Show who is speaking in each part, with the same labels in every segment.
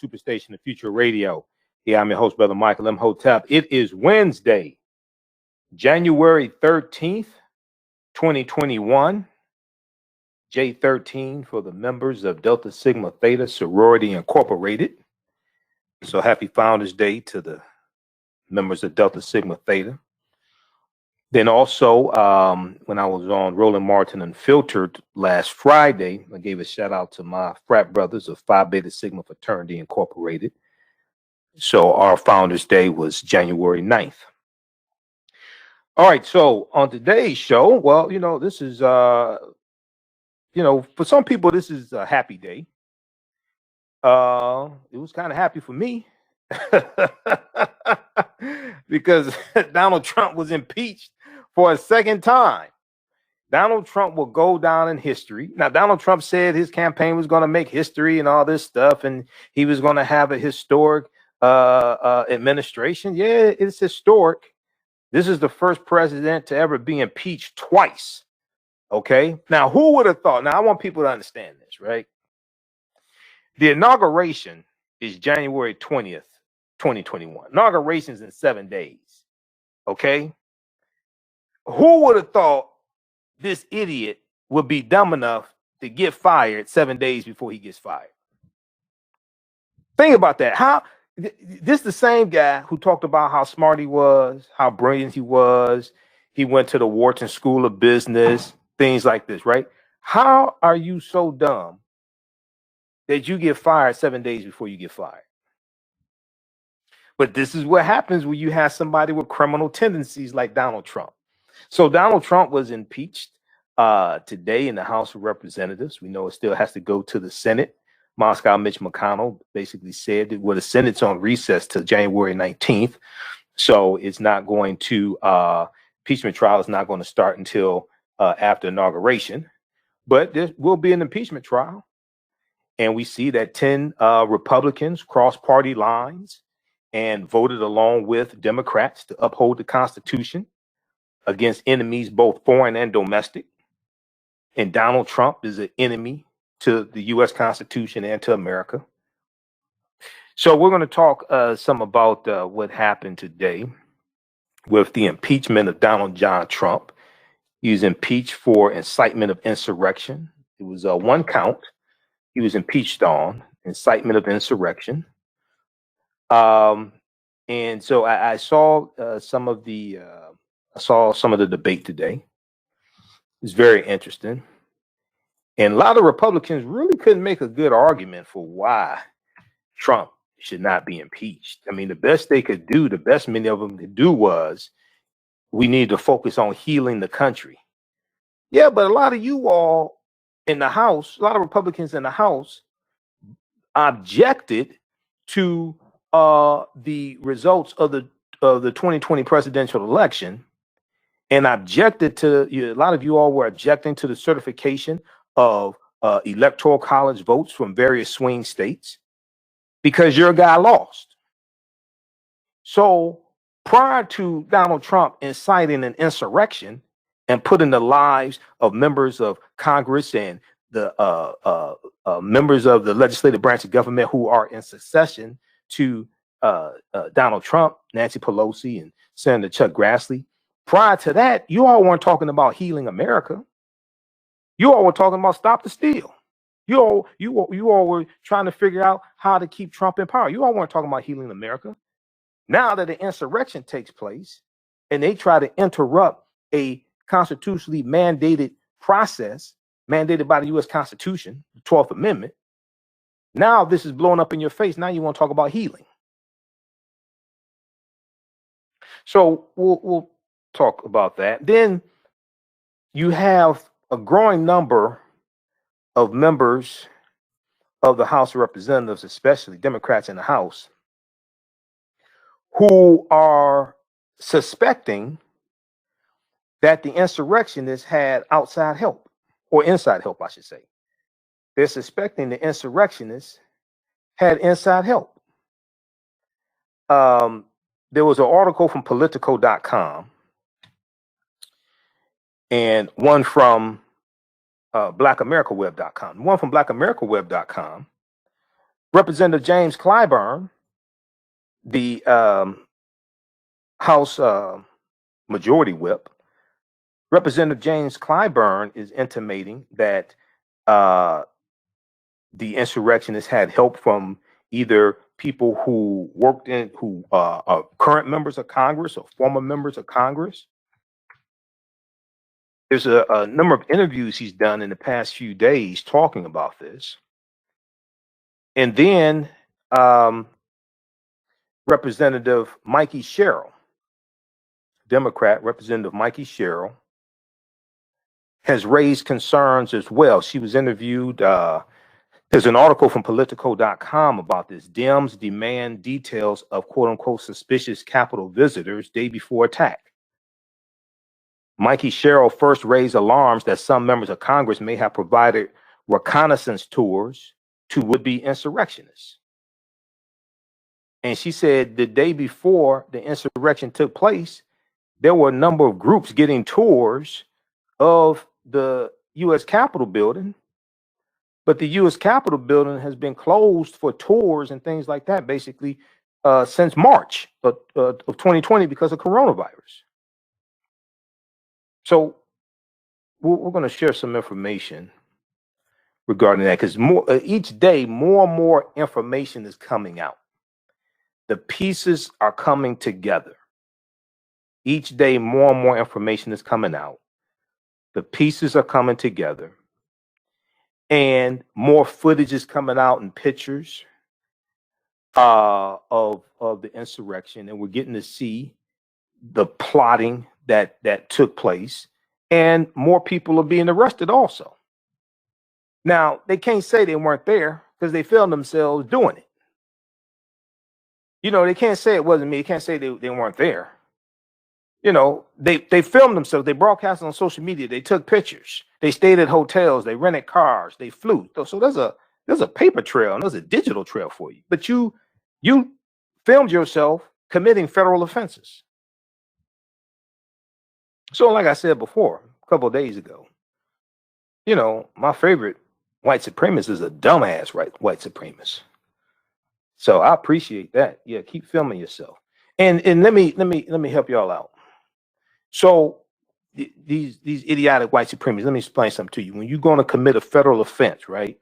Speaker 1: Superstation of Future Radio. Yeah, I'm your host, Brother Michael Imhotep. It is Wednesday, January 13th, 2021. J13 for the members of Delta Sigma Theta Sorority Incorporated. So happy Founders Day to the members of Delta Sigma Theta. Then also, when I was on Roland Martin Unfiltered last Friday, I gave a shout out to my frat brothers of Phi Beta Sigma Fraternity Incorporated. So our Founders Day was January 9th. All right, so on today's show, well, this is, for some people, this is a happy day. It was kind of happy for me because Donald Trump was impeached for a second time. Donald Trump will go down in history. Now, Donald Trump said his campaign was going to make history and all this stuff, and he was going to have a historic administration. Yeah, it's historic. This is the first president to ever be impeached twice. Okay. Now, who would have thought? Now, I want people to understand this, right? The inauguration is January 20th, 2021. Inauguration's in 7 days. Okay. Who would have thought this idiot would be dumb enough to get fired 7 days before he gets fired? Think about that. How this the same guy who talked about how smart he was, how brilliant he was. He went to the Wharton School of Business, things like this, right? How are you so dumb that you get fired 7 days before you get fired? But this is what happens when you have somebody with criminal tendencies like Donald Trump. So Donald Trump was impeached today in the House of Representatives. We know it still has to go to the Senate. Moscow Mitch McConnell basically said that the Senate's on recess till January 19th. So it's not going to, impeachment trial is not going to start until after inauguration. But there will be an impeachment trial. And we see that 10 Republicans crossed party lines and voted along with Democrats to uphold the Constitution against enemies, both foreign and domestic. And Donald Trump is an enemy to the U.S. Constitution and to America. So we're going to talk some about what happened today with the impeachment of Donald John Trump. He was impeached for incitement of insurrection. It was one count. He was impeached on incitement of insurrection. And so I saw some of the debate today. It was very interesting. And a lot of Republicans really couldn't make a good argument for why Trump should not be impeached. I mean, the best they could do, the best many of them could do was, we need to focus on healing the country. Yeah, but a lot of you all in the House, a lot of Republicans in the House objected to the results of the 2020 presidential election, and objected to, a lot of you all were objecting to the certification of electoral college votes from various swing states because your guy lost. So prior to Donald Trump inciting an insurrection and putting the lives of members of Congress and the members of the legislative branch of government who are in succession to Donald Trump, Nancy Pelosi, and Senator Chuck Grassley, prior to that, you all weren't talking about healing America. You all were talking about stop the steal. You all were trying to figure out how to keep Trump in power. You all weren't talking about healing America. Now that the insurrection takes place and they try to interrupt a constitutionally mandated process mandated by the U.S. Constitution, the 12th Amendment, now this is blowing up in your face. Now you want to talk about healing. So we'll talk about that. Then you have a growing number of members of the House of Representatives, especially Democrats in the House, who are suspecting that the insurrectionists had outside help, or inside help, I should say. They're suspecting the insurrectionists had inside help. There was an article from Politico.com and one from BlackAmericaWeb.com. One from BlackAmericaWeb.com Representative James Clyburn, the House Majority Whip, Representative James Clyburn is intimating that the insurrectionists had help from either people who worked in, who are current members of Congress or former members of Congress. There's a number of interviews he's done in the past few days talking about this. And then Representative Mikey Sherrill, Democrat Representative Mikey Sherrill, has raised concerns as well. She was interviewed. There's an article from Politico.com about this. Dems demand details of quote unquote suspicious Capitol visitors day before attack. Mikey Sherrill first raised alarms that some members of Congress may have provided reconnaissance tours to would-be insurrectionists. And she said the day before the insurrection took place, there were a number of groups getting tours of the U.S. Capitol building, but the U.S. Capitol building has been closed for tours and things like that basically since March of 2020 because of coronavirus. So we're going to share some information regarding that, because each day more and more information is coming out. The pieces are coming together. Each day more and more information is coming out. The pieces are coming together, and more footage is coming out and pictures of the insurrection, and we're getting to see the plotting that took place, and more people are being arrested also. Now, they can't say they weren't there because they filmed themselves doing it. You know, they can't say it wasn't me. They can't say they weren't there. You know, they filmed themselves. They broadcast on social media. They took pictures. They stayed at hotels. They rented cars. They flew. So there's a paper trail and there's a digital trail for you. But you filmed yourself committing federal offenses. So like I said before, a couple of days ago, you know, my favorite white supremacist is a dumbass white supremacist. So I appreciate that. Yeah, keep filming yourself. And let me help y'all out. So these idiotic white supremacists, let me explain something to you. When you're going to commit a federal offense, right?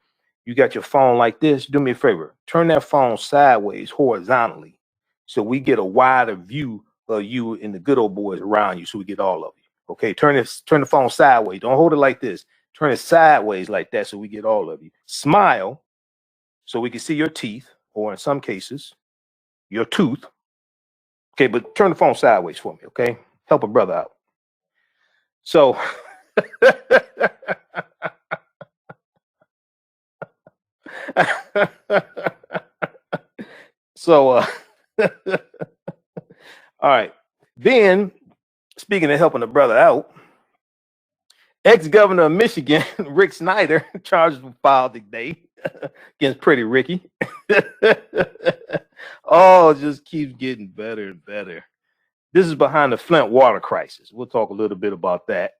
Speaker 1: You got your phone like this. Do me a favor. Turn that phone sideways horizontally so we get a wider view of you and the good old boys around you, so we get all of you. Okay, turn the phone sideways. Don't hold it like this. Turn it sideways like that so we get all of you. Smile so we can see your teeth, or in some cases, your tooth. Okay, but turn the phone sideways for me, okay? Help a brother out. So, all right. Then, speaking of helping a brother out, ex-governor of Michigan, Rick Snyder, charges were filed today against Pretty Ricky. Oh, it just keeps getting better and better. This is behind the Flint Water Crisis. We'll talk a little bit about that.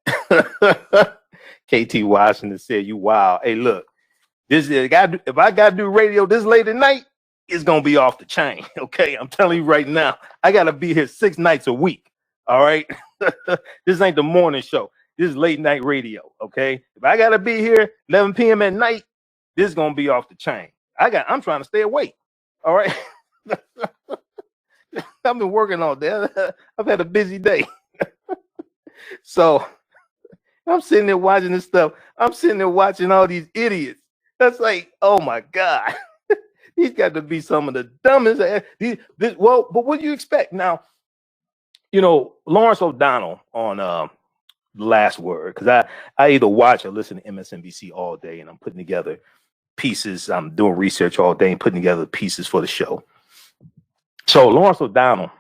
Speaker 1: KT Washington said, "You wild." Hey, look, if I gotta do radio this late at night, it's gonna be off the chain. Okay, I'm telling you right now, I gotta be here 6 nights a week. All right, this ain't the morning show. This is late night radio. Okay, if I gotta be here 11 p.m. at night, this is gonna be off the chain. I'm trying to stay awake. All right. I've been working all day. I've had a busy day. So I'm sitting there watching this stuff. I'm sitting there watching all these idiots. That's like, oh my God. These got to be some of the dumbest. Well, but what do you expect? Now, you know, Lawrence O'Donnell on The Last Word, because I either watch or listen to MSNBC all day, and I'm putting together pieces. I'm doing research all day and putting together pieces for the show. So Lawrence O'Donnell,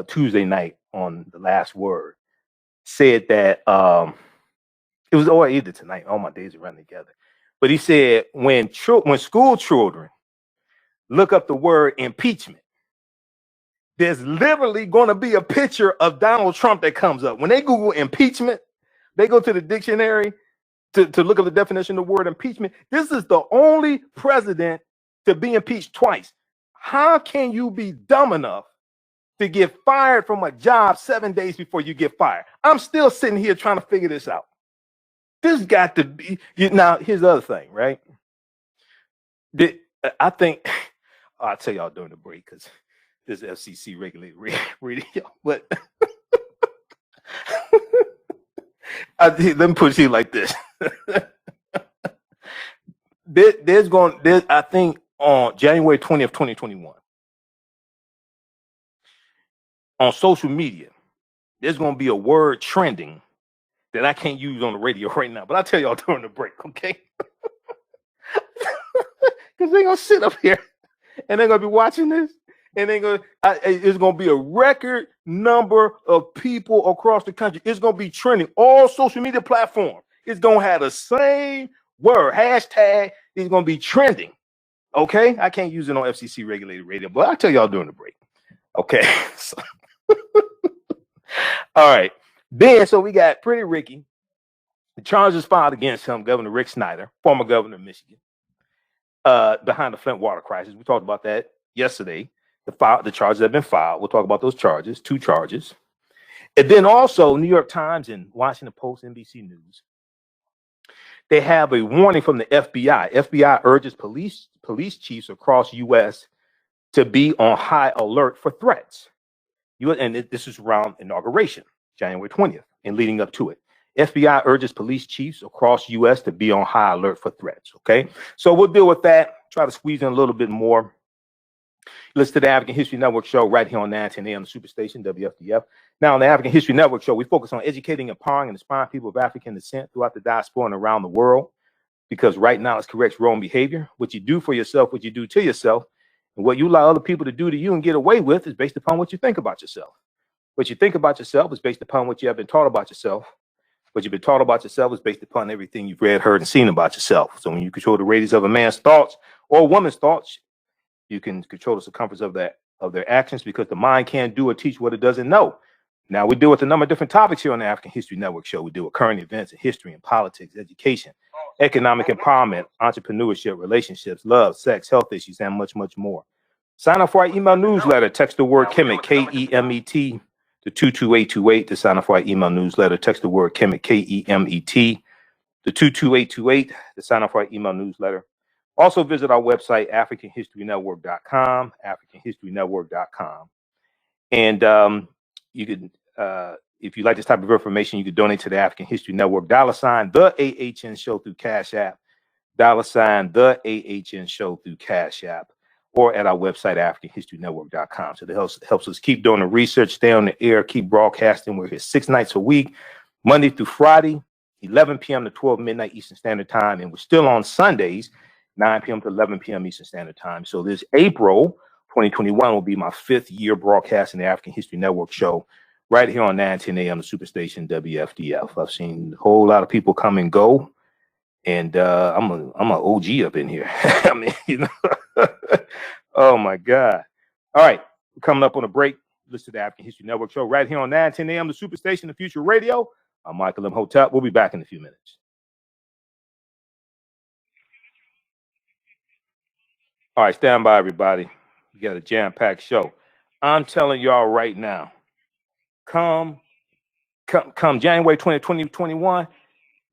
Speaker 1: Tuesday night on The Last Word, said that it was either tonight. All my days are running together. But he said when school children look up the word impeachment, there's literally going to be a picture of Donald Trump that comes up. When they Google impeachment, they go to the dictionary. to look at the definition of the word impeachment. This is the only president to be impeached twice. How can you be dumb enough to get fired from a job 7 days before you get fired? I'm still sitting here trying to figure this out. This got to be. Now, here's the other thing, right? I think I'll tell y'all during the break because this is FCC regulated radio. But let me put it like this. I think on January 20th, 2021, on social media, there's going to be a word trending that I can't use on the radio right now, but I'll tell y'all during the break, okay? Because they're going to sit up here and they're going to be watching this, and it's going to be a record number of people across the country. It's going to be trending. All social media platforms. It's going to have the same word, hashtag. It's going to be trending, okay? I can't use it on FCC regulated radio, but I'll tell y'all during the break, okay? All right. Then, so we got Pretty Ricky. The charges filed against him, Governor Rick Snyder, former governor of Michigan, behind the Flint Water Crisis. We talked about that yesterday. The charges have been filed. We'll talk about those charges, 2 charges. And then also, New York Times and Washington Post, NBC News, they have a warning from the FBI. FBI urges police chiefs across U.S. to be on high alert for threats. And this is around inauguration, January 20th, and leading up to it. FBI urges police chiefs across U.S. to be on high alert for threats, okay? So we'll deal with that, try to squeeze in a little bit more. Listen to the African History Network show right here on 910 AM, the Superstation, WFDF. Now, on the African History Network show, we focus on educating, empowering, and inspiring people of African descent throughout the diaspora and around the world, because right now it's corrects wrong behavior. What you do for yourself, what you do to yourself, and what you allow other people to do to you and get away with is based upon what you think about yourself. What you think about yourself is based upon what you have been taught about yourself. What you've been taught about yourself is based upon everything you've read, heard, and seen about yourself. So when you control the radius of a man's thoughts or a woman's thoughts, you can control the circumference of their actions, because the mind can't do or teach what it doesn't know. Now, we deal with a number of different topics here on the African History Network show. We deal with current events and history and politics, education, economic empowerment, entrepreneurship, relationships, love, sex, health issues, and much, much more. Sign up for our email newsletter. Text the word Kemet, K-E-M-E-T, to 22828 to sign up for our email newsletter. Text the word Kemet, K-E-M-E-T, to 22828 to sign up for our email newsletter. Also visit our website, AfricanHistoryNetwork.com, AfricanHistoryNetwork.com. And you can, if you like this type of information, you can donate to the African History Network, $, the AHN show through Cash App, $, the AHN show through Cash App, or at our website, AfricanHistoryNetwork.com. So that helps us keep doing the research, stay on the air, keep broadcasting. We're here 6 nights a week, Monday through Friday, 11 p.m. to 12 midnight Eastern Standard Time. And we're still on Sundays, 9 p.m. to 11 p.m. Eastern Standard Time. So this April 2021 will be my 5th year broadcasting the African History Network show right here on 910 AM, the Superstation, WFDF. I've seen a whole lot of people come and go, and I'm an OG up in here. I mean, you know, oh my God. All right, we're coming up on a break. Listen to the African History Network show right here on 910 AM, the Superstation, the Future Radio. I'm Michael Imhotep. We'll be back in a few minutes. All right, stand by, everybody. We got a jam-packed show. I'm telling y'all right now, come January 2021,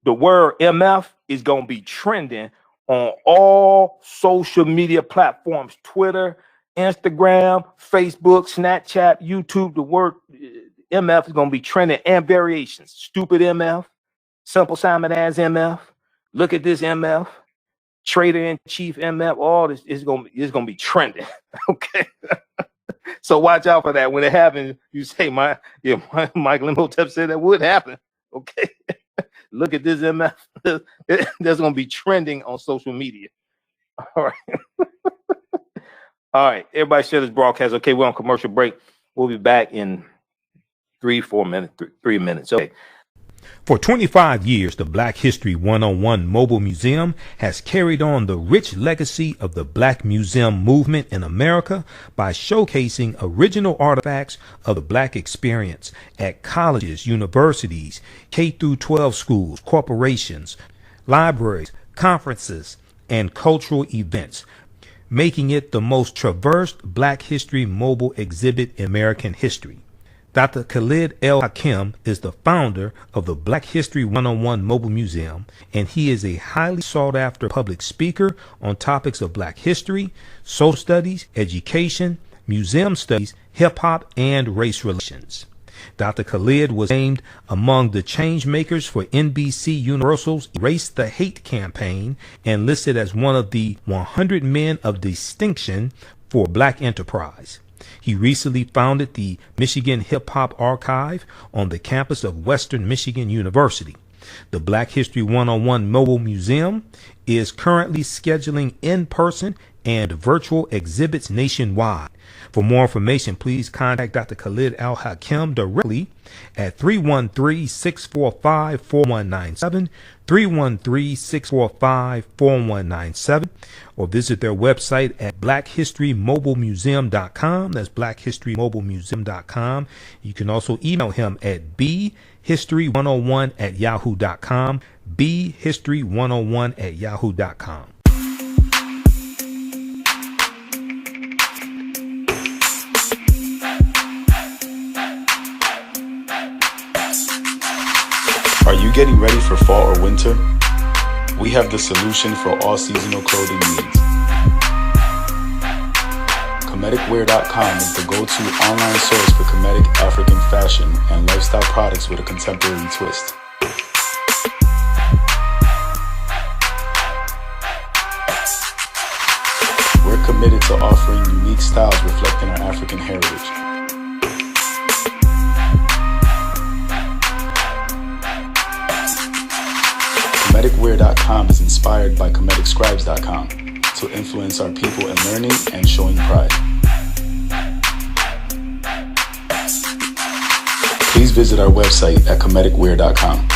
Speaker 1: the word MF is going to be trending on all social media platforms, Twitter, Instagram, Facebook, Snapchat, YouTube. The word MF is going to be trending, and variations. Stupid MF, Simple Simon as MF, look at this MF, Trader in Chief MF, all this is going to be trending. Okay. So watch out for that. When it happens, you say, Michael Imhotep said that would happen. Okay. Look at this MF. That's going to be trending on social media. All right. All right. Everybody share this broadcast. Okay, we're on commercial break. We'll be back in 3 minutes. Okay. For 25 years, the Black History 101 Mobile Museum has carried on the rich legacy of the Black Museum movement in America by showcasing original artifacts of the Black experience at colleges, universities, K-12 schools, corporations, libraries, conferences, and cultural events, making it the most traversed Black History mobile exhibit in American history. Dr. Khalid El Hakim is the founder of the Black History 101 Mobile Museum, and he is a highly sought-after public speaker on topics of Black history, social studies, education, museum studies, hip-hop, and race relations. Dr. Khalid was named among the change makers for NBC Universal's Erase the Hate campaign and listed as one of the 100 men of distinction for Black enterprise. He recently founded the Michigan Hip Hop Archive on the campus of Western Michigan University. The Black History 101 Mobile Museum is currently scheduling in-person and virtual exhibits nationwide. For more information, please contact Dr. Khalid El Hakim directly at 313-645-4197, 313-645-4197, or visit their website at blackhistorymobilemuseum.com. That's blackhistorymobilemuseum.com. You can also email him at bhistory101@yahoo.com, bhistory101@yahoo.com.
Speaker 2: Are you getting ready for fall or winter? We have the solution for all seasonal clothing needs. Comedicwear.com is the go-to online source for Comedic African fashion and lifestyle products with a contemporary twist. We're committed to offering unique styles reflecting our African heritage. Comedicwear.com is inspired by ComedicScribes.com to influence our people in learning and showing pride. Please visit our website at Comedicwear.com.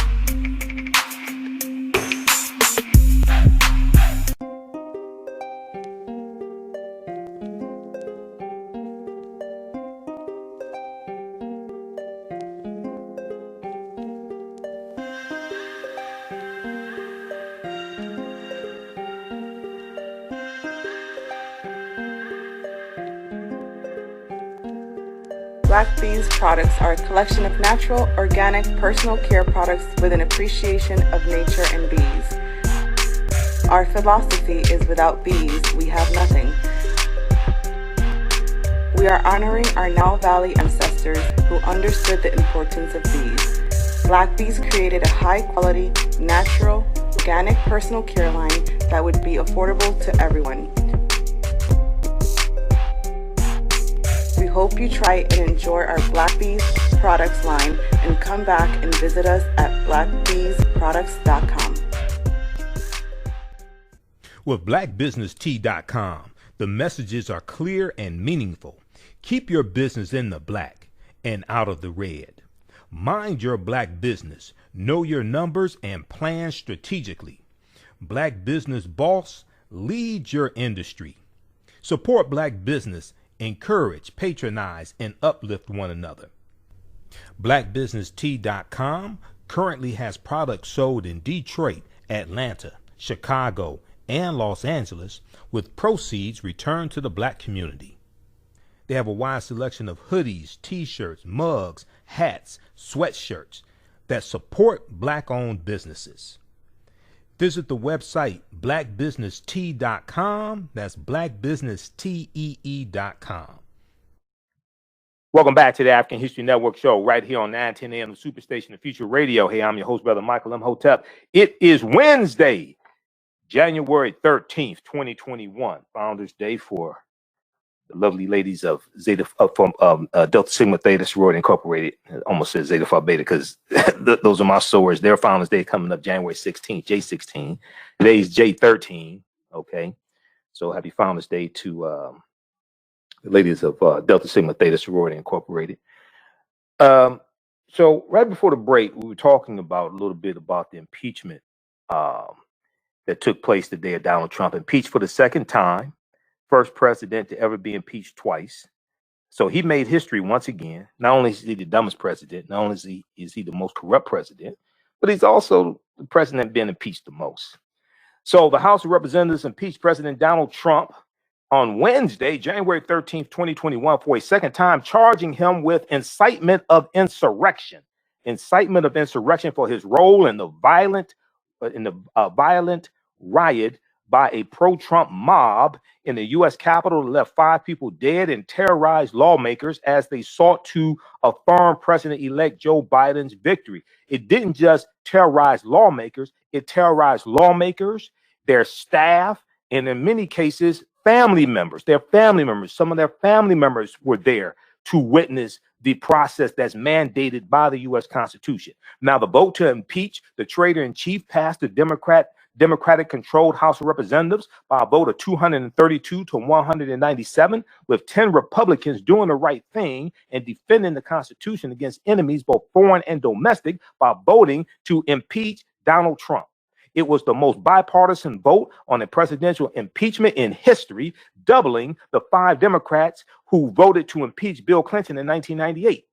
Speaker 3: Black Bees products are a collection of natural, organic, personal care products with an appreciation of nature and bees. Our philosophy is without bees, we have nothing. We are honoring our Nile Valley ancestors who understood the importance of bees. Black Bees created a high-quality, natural, organic personal care line that would be affordable to everyone. We hope you try and enjoy our Black Bees products line and come back and visit us at blackbeesproducts.com.
Speaker 1: With blackbusinesstee.com, the messages are clear and meaningful. Keep your business in the black and out of the red. Mind your black business, know your numbers, and plan strategically. Black Business Boss, lead your industry. Support black business. Encourage, patronize, and uplift one another. BlackBusinessTea.com currently has products sold in Detroit, Atlanta, Chicago, and Los Angeles, with proceeds returned to the black community. They have a wide selection of hoodies, t-shirts, mugs, hats, sweatshirts that support black-owned businesses. Visit the website blackbusinesstee.com. That's blackbusinesstee.com. Welcome back to the African History Network show right here on 910 AM, the Superstation of Future Radio. Hey, I'm your host, Brother Michael Imhotep. It is Wednesday, January 13th, 2021, Founders Day for the lovely ladies of Zeta from Delta Sigma Theta Sorority Incorporated. I almost said Zeta Phi Beta because those are my swords. Their Founders Day coming up January 16th, J16. Today's J13. Okay, so happy Founders Day to the ladies of Delta Sigma Theta Sorority Incorporated. So right before the break, we were talking about a little bit about the impeachment that took place the day of Donald Trump, impeached for the second time. First president to ever be impeached twice. So he made history once again. Not only is he the dumbest president, not only is he the most corrupt president, but he's also the president being impeached the most. So the House of Representatives impeached President Donald Trump on Wednesday, January 13th, 2021, for a second time, charging him with incitement of insurrection. Incitement of insurrection for his role in the violent riot by a pro-Trump mob in the U.S. Capitol that left 5 people dead and terrorized lawmakers as they sought to affirm President-elect Joe Biden's victory. It didn't just terrorize lawmakers, it terrorized lawmakers, their staff, and in many cases, family members. Some of their family members were there to witness the process that's mandated by the U.S. Constitution. Now, the vote to impeach the traitor-in-chief passed the Democratic-controlled House of Representatives by a vote of 232 to 197, with 10 Republicans doing the right thing and defending the Constitution against enemies, both foreign and domestic, by voting to impeach Donald Trump. It was the most bipartisan vote on a presidential impeachment in history, doubling the 5 Democrats who voted to impeach Bill Clinton in 1998.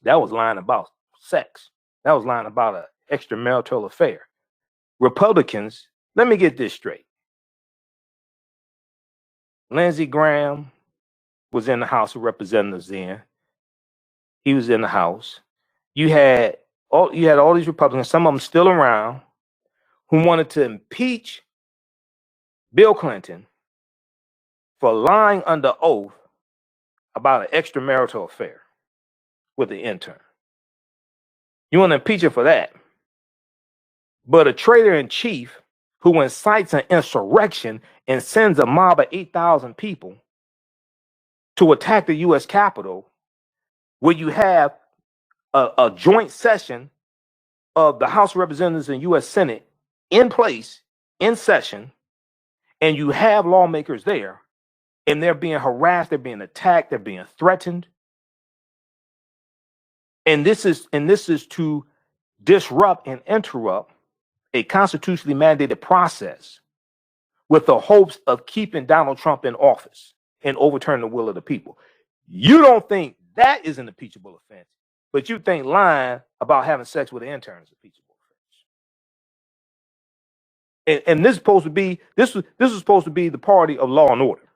Speaker 1: That was lying about sex. That was lying about an extramarital affair. Republicans, let me get this straight. Lindsey Graham was in the House of Representatives then. He was in the House. You had all these Republicans, some of them still around, who wanted to impeach Bill Clinton for lying under oath about an extramarital affair with the intern. You want to impeach her for that. But a traitor-in-chief who incites an insurrection and sends a mob of 8,000 people to attack the U.S. Capitol, where you have a joint session of the House of Representatives and U.S. Senate in place, in session, and you have lawmakers there, and they're being harassed, they're being attacked, they're being threatened. And this is to disrupt and interrupt a constitutionally mandated process with the hopes of keeping Donald Trump in office and overturning the will of the people. You don't think that is an impeachable offense, but you think lying about having sex with an intern is impeachable. And this is supposed to be this was supposed to be the party of law and order,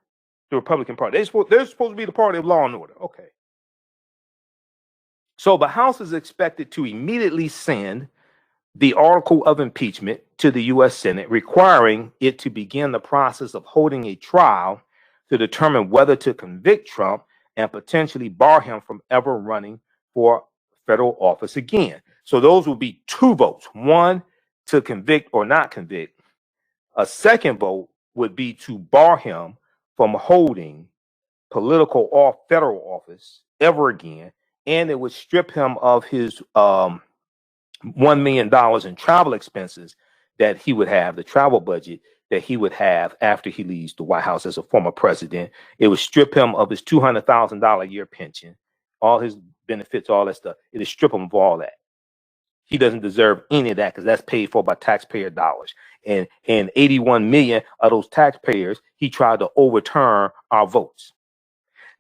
Speaker 1: the Republican Party. They're supposed to be the party of law and order. Okay. So the House is expected to immediately send the article of impeachment to the U.S. Senate, requiring it to begin the process of holding a trial to determine whether to convict Trump and potentially bar him from ever running for federal office again. So those will be 2 votes, one to convict or not convict. A second vote would be to bar him from holding political or federal office ever again, and it would strip him of his $1 million in travel expenses that he would have, the travel budget that he would have after he leaves the White House as a former president. It would strip him of his $200,000 a year pension, all his benefits, all that stuff. It would strip him of all that. He doesn't deserve any of that because that's paid for by taxpayer dollars. And 81 million of those taxpayers, he tried to overturn our votes.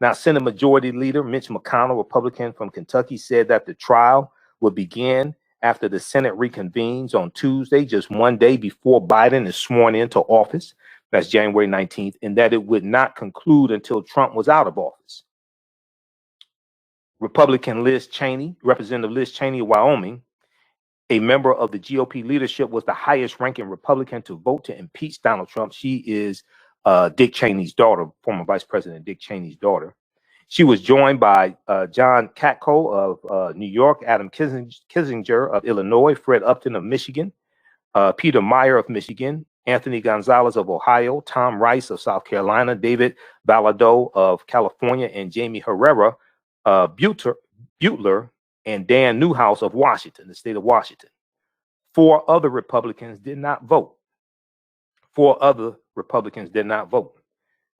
Speaker 1: Now, Senate Majority Leader Mitch McConnell, Republican from Kentucky, said that the trial would begin after the Senate reconvenes on Tuesday, just one day before Biden is sworn into office. That's January 19th, and that it would not conclude until Trump was out of office. Republican Liz Cheney, Representative Liz Cheney of Wyoming, a member of the GOP leadership, was the highest ranking Republican to vote to impeach Donald Trump. She is Dick Cheney's daughter, former Vice President Dick Cheney's daughter. She was joined by John Katko of New York, Adam Kinzinger of Illinois, Fred Upton of Michigan, Peter Meyer of Michigan, Anthony Gonzalez of Ohio, Tom Rice of South Carolina, David Valadao of California, and Jamie Herrera, Butler, and Dan Newhouse of Washington, the state of Washington. 4 other Republicans did not vote. 4 other Republicans did not vote.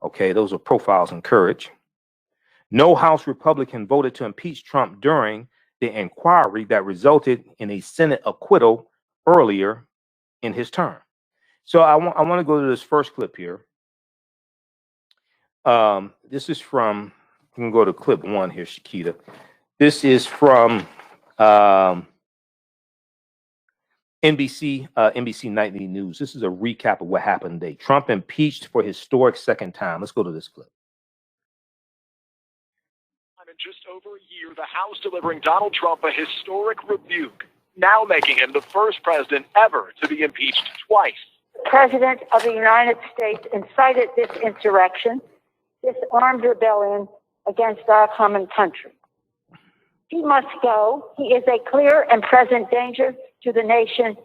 Speaker 1: Okay, those are profiles in courage. No House Republican voted to impeach Trump during the inquiry that resulted in a Senate acquittal earlier in his term. So I want to go to this first clip here. This is from, you can go to clip 1 here, Shakita. This is from NBC Nightly News. This is a recap of what happened today. Trump impeached for historic second time. Let's go to this clip.
Speaker 4: In just over a year, the House delivering Donald Trump a historic rebuke, now making him the first president ever to be impeached twice.
Speaker 5: The President of the United States incited this insurrection, this armed rebellion against our common country. He must go. He is a clear and present danger to the nation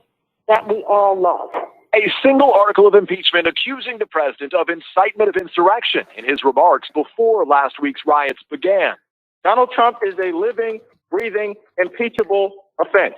Speaker 5: that we all love.
Speaker 4: A single article of impeachment accusing the president of incitement of insurrection in his remarks before last week's riots began.
Speaker 6: Donald Trump is a living, breathing, impeachable offense.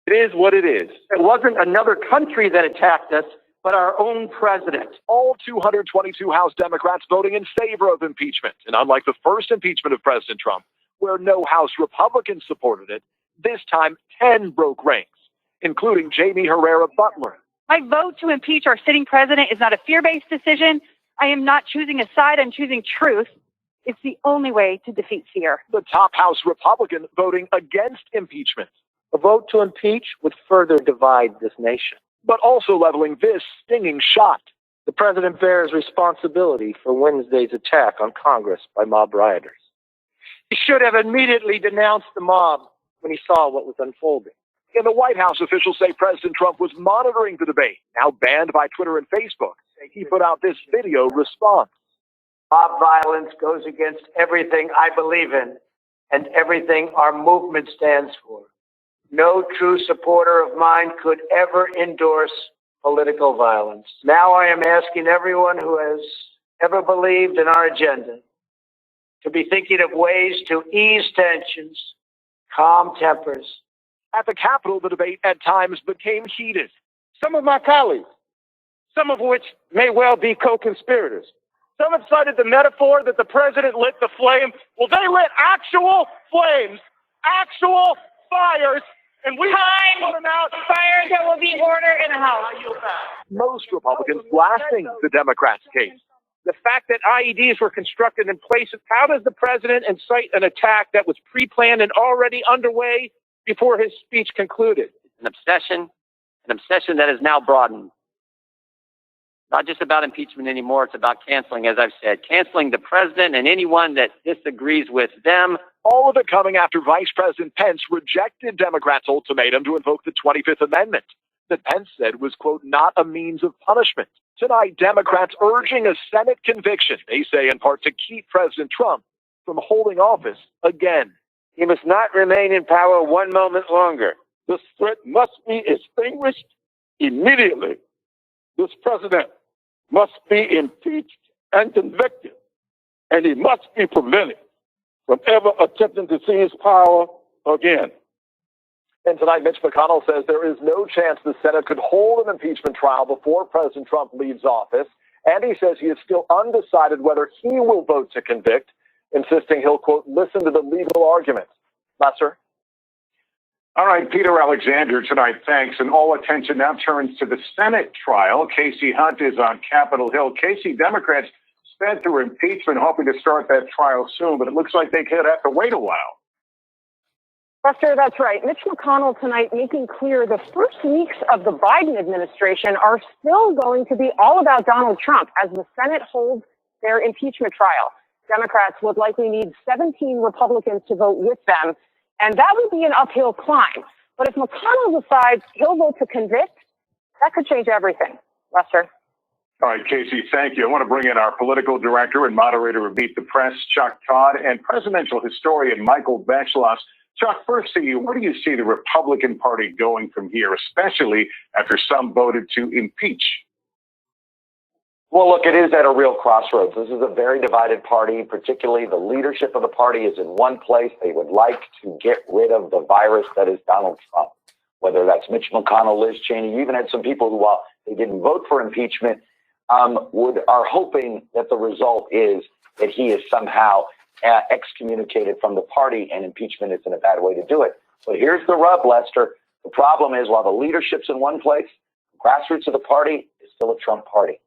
Speaker 6: It is what it is. It wasn't another country that attacked us, but our own president.
Speaker 4: All 222 House Democrats voting in favor of impeachment. And unlike the first impeachment of President Trump, where no House Republicans supported it, this time 10 broke ranks, including Jamie Herrera Butler.
Speaker 7: My vote to impeach our sitting president is not a fear-based decision. I am not choosing a side. I'm choosing truth. It's the only way to defeat fear.
Speaker 4: The top House Republican voting against impeachment.
Speaker 6: A vote to impeach would further divide this nation.
Speaker 4: But also leveling this stinging shot.
Speaker 6: The president bears responsibility for Wednesday's attack on Congress by mob rioters. He should have immediately denounced the mob when he saw what was unfolding.
Speaker 4: In the White House, officials say President Trump was monitoring the debate, now banned by Twitter and Facebook. He put out this video response.
Speaker 8: Mob violence goes against everything I believe in and everything our movement stands for. No true supporter of mine could ever endorse political violence. Now I am asking everyone who has ever believed in our agenda to be thinking of ways to ease tensions, calm tempers.
Speaker 4: At the Capitol, the debate at times became heated.
Speaker 6: Some of my colleagues, some of which may well be co-conspirators, some have cited the metaphor that the president lit the flame. Well, they lit actual flames, actual fires, and we put them out.
Speaker 7: Fire, there will be order in the House.
Speaker 4: Most Republicans blasting the Democrats' case.
Speaker 6: The fact that IEDs were constructed in places, how does the president incite an attack that was pre-planned and already underway before his speech concluded?
Speaker 9: An obsession that is now broadened. Not just about impeachment anymore, it's about canceling, as I've said, canceling the president and anyone that disagrees with them.
Speaker 4: All of it coming after Vice President Pence rejected Democrats' ultimatum to invoke the 25th Amendment that Pence said was, quote, not a means of punishment. Tonight, Democrats urging a Senate conviction, they say in part to keep President Trump from holding office again.
Speaker 8: He must not remain in power one moment longer.
Speaker 6: This threat must be extinguished immediately. This president must be impeached and convicted, and he must be prevented from ever attempting to seize power again.
Speaker 4: And tonight, Mitch McConnell says there is no chance the Senate could hold an impeachment trial before President Trump leaves office. And he says he is still undecided whether he will vote to convict, insisting he'll, quote, listen to the legal arguments. Lester?
Speaker 10: All right, Peter Alexander tonight, thanks. And all attention now turns to the Senate trial. Casey Hunt is on Capitol Hill. Casey, Democrats sped through impeachment, hoping to start that trial soon, but it looks like they could have to wait a while.
Speaker 11: Lester, that's right. Mitch McConnell tonight making clear the first weeks of the Biden administration are still going to be all about Donald Trump as the Senate holds their impeachment trial. Democrats would likely need 17 Republicans to vote with them, and that would be an uphill climb. But if McConnell decides he'll vote to convict, that could change everything. Lester?
Speaker 10: All right, Casey, thank you. I want to bring in our political director and moderator of Beat the Press, Chuck Todd, and presidential historian Michael Beschloss. Chuck, first to you, where do you see the Republican Party going from here, especially after some voted to impeach?
Speaker 12: Well, look, it is at a real crossroads. This is a very divided party, particularly the leadership of the party is in one place. They would like to get rid of the virus that is Donald Trump, whether that's Mitch McConnell, Liz Cheney. You even had some people who, while they didn't vote for impeachment, are hoping that the result is that he is somehow excommunicated from the party, and impeachment isn't a bad way to do it. But here's the rub, Lester. The problem is while the leadership's in one place, the grassroots of the party is still a Trump party.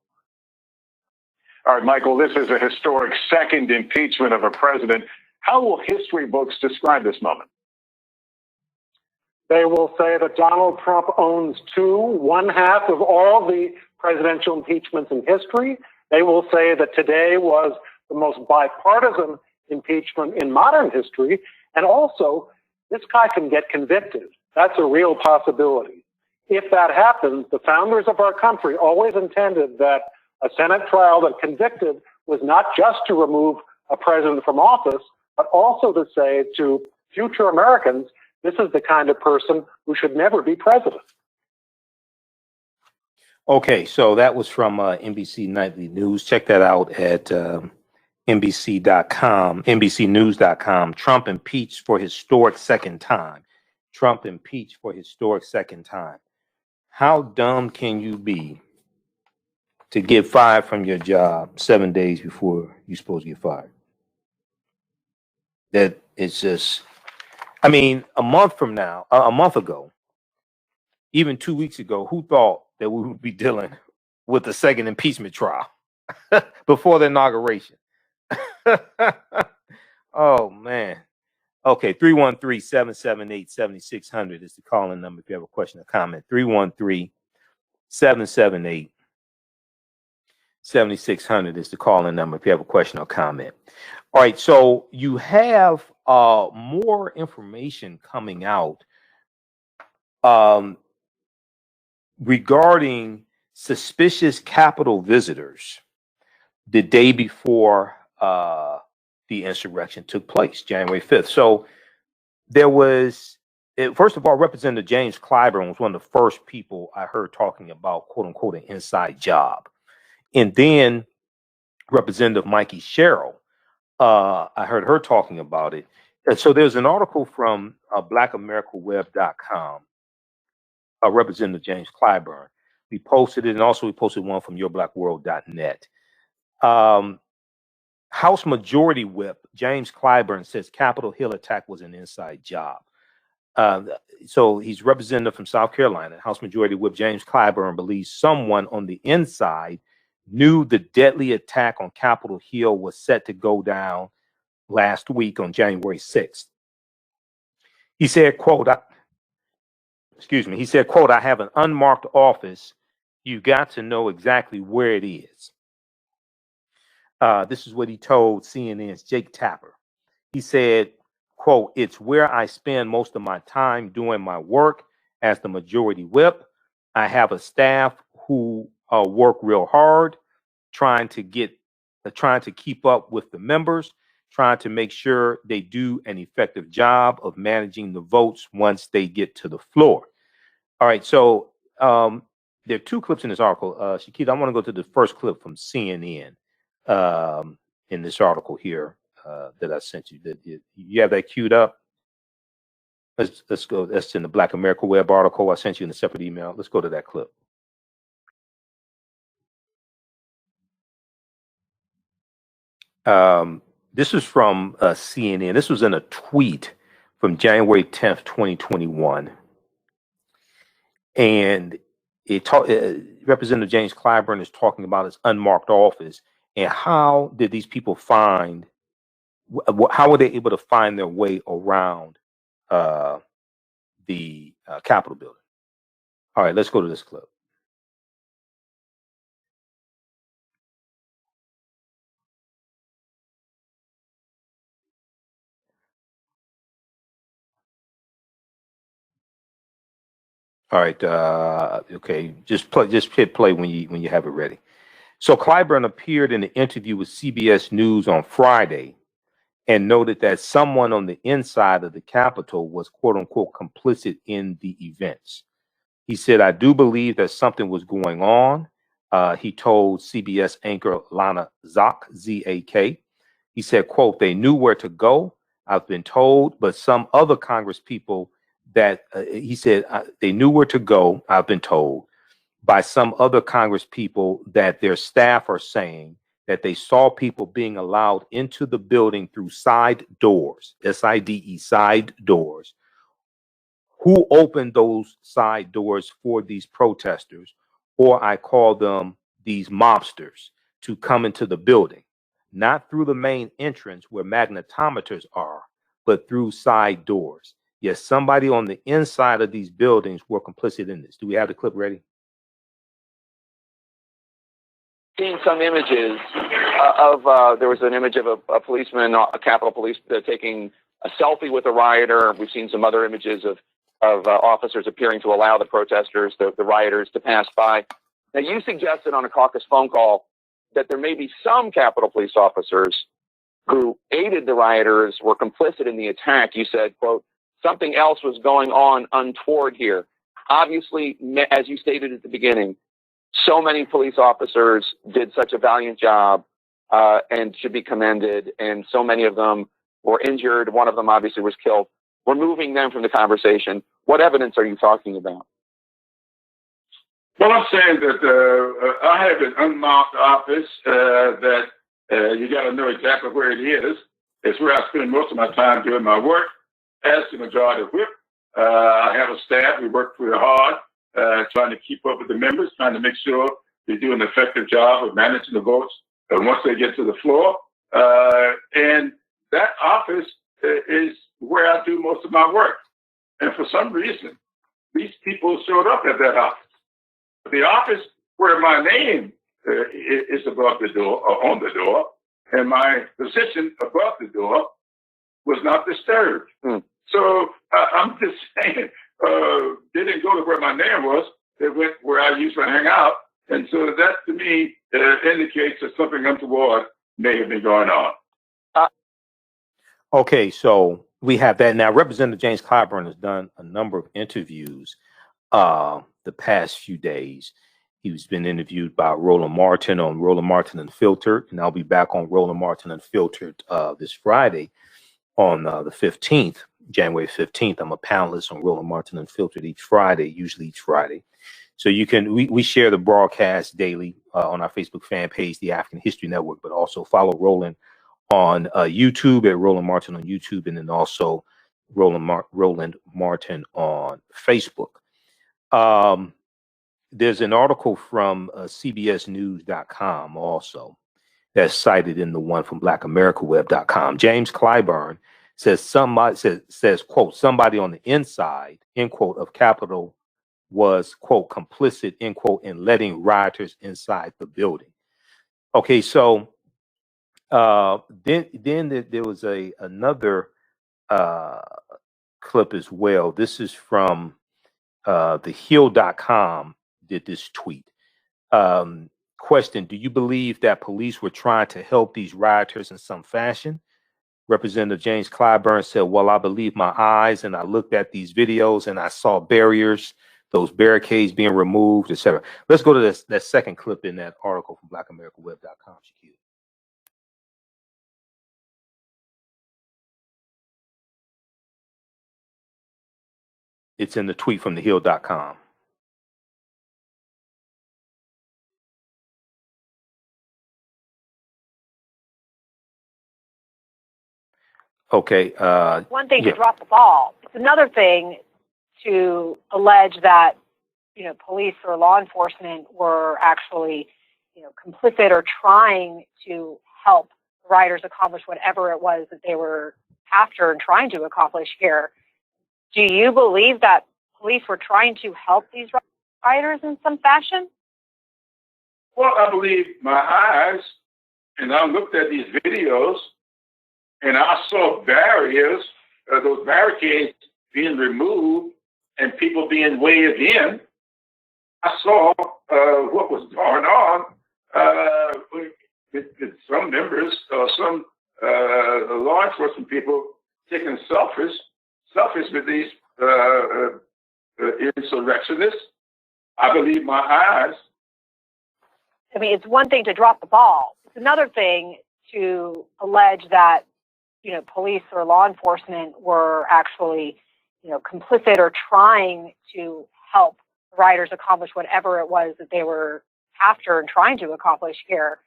Speaker 10: All right, Michael, this is a historic second impeachment of a president. How will history books describe this moment?
Speaker 6: They will say that Donald Trump owns one half of all the presidential impeachments in history. They will say that today was the most bipartisan impeachment in modern history. And also, this guy can get convicted. That's a real possibility. If that happens, the founders of our country always intended that a Senate trial that convicted was not just to remove a president from office, but also to say to future Americans, this is the kind of person who should never be president.
Speaker 1: Okay, so that was from NBC Nightly News. Check that out at NBC.com, NBCnews.com. Trump impeached for historic second time. Trump impeached for historic second time. How dumb can you be to get fired from your job 7 days before you're supposed to get fired? That it's just, I mean, a month ago, even 2 weeks ago, who thought that we would be dealing with the second impeachment trial before the inauguration? Oh, man. Okay, 313-778-7600 is the calling number if you have a question or comment. 313-778-7600 is the calling number if you have a question or comment. All right, so you have more information coming out regarding suspicious Capitol visitors the day before the insurrection took place, January 5th. So there was, first of all, Representative James Clyburn was one of the first people I heard talking about, quote unquote, an inside job. And then Representative Mikey Sherrill, I heard her talking about it. And so there's an article from blackamericaweb.com, Representative James Clyburn. We posted it, and also we posted one from yourblackworld.net. House Majority Whip James Clyburn says Capitol Hill attack was an inside job. So he's representative from South Carolina. House Majority Whip James Clyburn believes someone on the inside knew the deadly attack on Capitol Hill was set to go down last week on January 6th. He said, quote, he said, quote, I have an unmarked office. You got to know exactly where it is. This is what he told CNN's Jake Tapper. He said, quote, it's where I spend most of my time doing my work as the majority whip. I have a staff who work real hard, trying to keep up with the members, trying to make sure they do an effective job of managing the votes once they get to the floor. All right, so there are two clips in this article. Shakita, I want to go to the first clip from CNN in this article here that I sent you. That you have that queued up. Let's go. That's in the Black America Web article I sent you in a separate email. Let's go to that clip. This is from CNN. This was in a tweet from January 10th, 2021. And Representative James Clyburn is talking about his unmarked office and how did these people how were they able to find their way around the Capitol building? All right, let's go to this clip. All right, okay, just hit play when you have it ready. So Clyburn appeared in an interview with CBS News on Friday and noted that someone on the inside of the Capitol was quote unquote complicit in the events. He said, I do believe that something was going on. He told CBS anchor Lana Zak, Z-A-K. He said, quote, they knew where to go, I've been told, but some other Congress people that he said they knew where to go, I've been told, by some other Congress people that their staff are saying that they saw people being allowed into the building through side doors, S-I-D-E, side doors. Who opened those side doors for these protesters, or I call them these mobsters, to come into the building, not through the main entrance where magnetometers are, but through side doors. Yes, somebody on the inside of these buildings were complicit in this. Do we have the clip ready?
Speaker 13: Seen some images there was an image of a policeman, a Capitol Police, taking a selfie with a rioter. We've seen some other images of officers appearing to allow the protesters, the rioters, to pass by. Now, you suggested on a caucus phone call that there may be some Capitol Police officers who aided the rioters, were complicit in the attack. You said, quote, something else was going on untoward here. Obviously, as you stated at the beginning, so many police officers did such a valiant job and should be commended, and so many of them were injured. One of them obviously was killed. We're moving them from the conversation. What evidence are you talking about?
Speaker 14: Well, I'm saying that I have an unmarked office that you got to know exactly where it is. It's where I spend most of my time doing my work as the majority whip. I have a staff. We work pretty hard, trying to keep up with the members, trying to make sure they do an effective job of managing the votes once they get to the floor. And that office is where I do most of my work. And for some reason, these people showed up at that office. The office where my name is above the door, or on the door, and my position above the door was not disturbed. So I'm just saying, they didn't go to where my name was. They went where I used to hang out. And so that, to me, indicates that something untoward may have been going on.
Speaker 1: Okay, so we have that. Now, Representative James Clyburn has done a number of interviews the past few days. He's been interviewed by Roland Martin on Roland Martin Unfiltered, and I'll be back on Roland Martin Unfiltered this Friday on the 15th, January 15th. I'm a panelist on Roland Martin Unfiltered each Friday, usually each Friday. So you can, we share the broadcast daily on our Facebook fan page, the African History Network, but also follow Roland on YouTube at Roland Martin on YouTube, and then also Roland Martin on Facebook. There's an article from CBSnews.com also that's cited in the one from BlackAmericaWeb.com. James Clyburn says, quote, somebody on the inside, end quote, of Capitol was, quote, complicit, end quote, in letting rioters inside the building. Okay, so then there was another clip as well. This is from TheHill.com did this tweet. Question, do you believe that police were trying to help these rioters in some fashion? Representative James Clyburn said, well, I believe my eyes, and I looked at these videos and I saw barriers, those barricades being removed, etc. Let's go to that second clip in that article from BlackAmericaWeb.com. It's in the tweet from TheHill.com. Okay.
Speaker 11: One thing to drop the ball. It's another thing to allege that, police or law enforcement were actually, complicit or trying to help rioters accomplish whatever it was that they were after and trying to accomplish here. Do you believe that police were trying to help these rioters in some fashion?
Speaker 14: Well, I believe my eyes, and I looked at these videos, and I saw barriers, those barricades being removed and people being waved in. I saw what was going on with some members, some law enforcement people taking selfies with these insurrectionists. I believe my eyes.
Speaker 11: I mean, it's one thing to drop the ball. It's another thing to allege that, police or law enforcement were actually, complicit or trying to help rioters accomplish whatever it was that they were after and trying to accomplish here.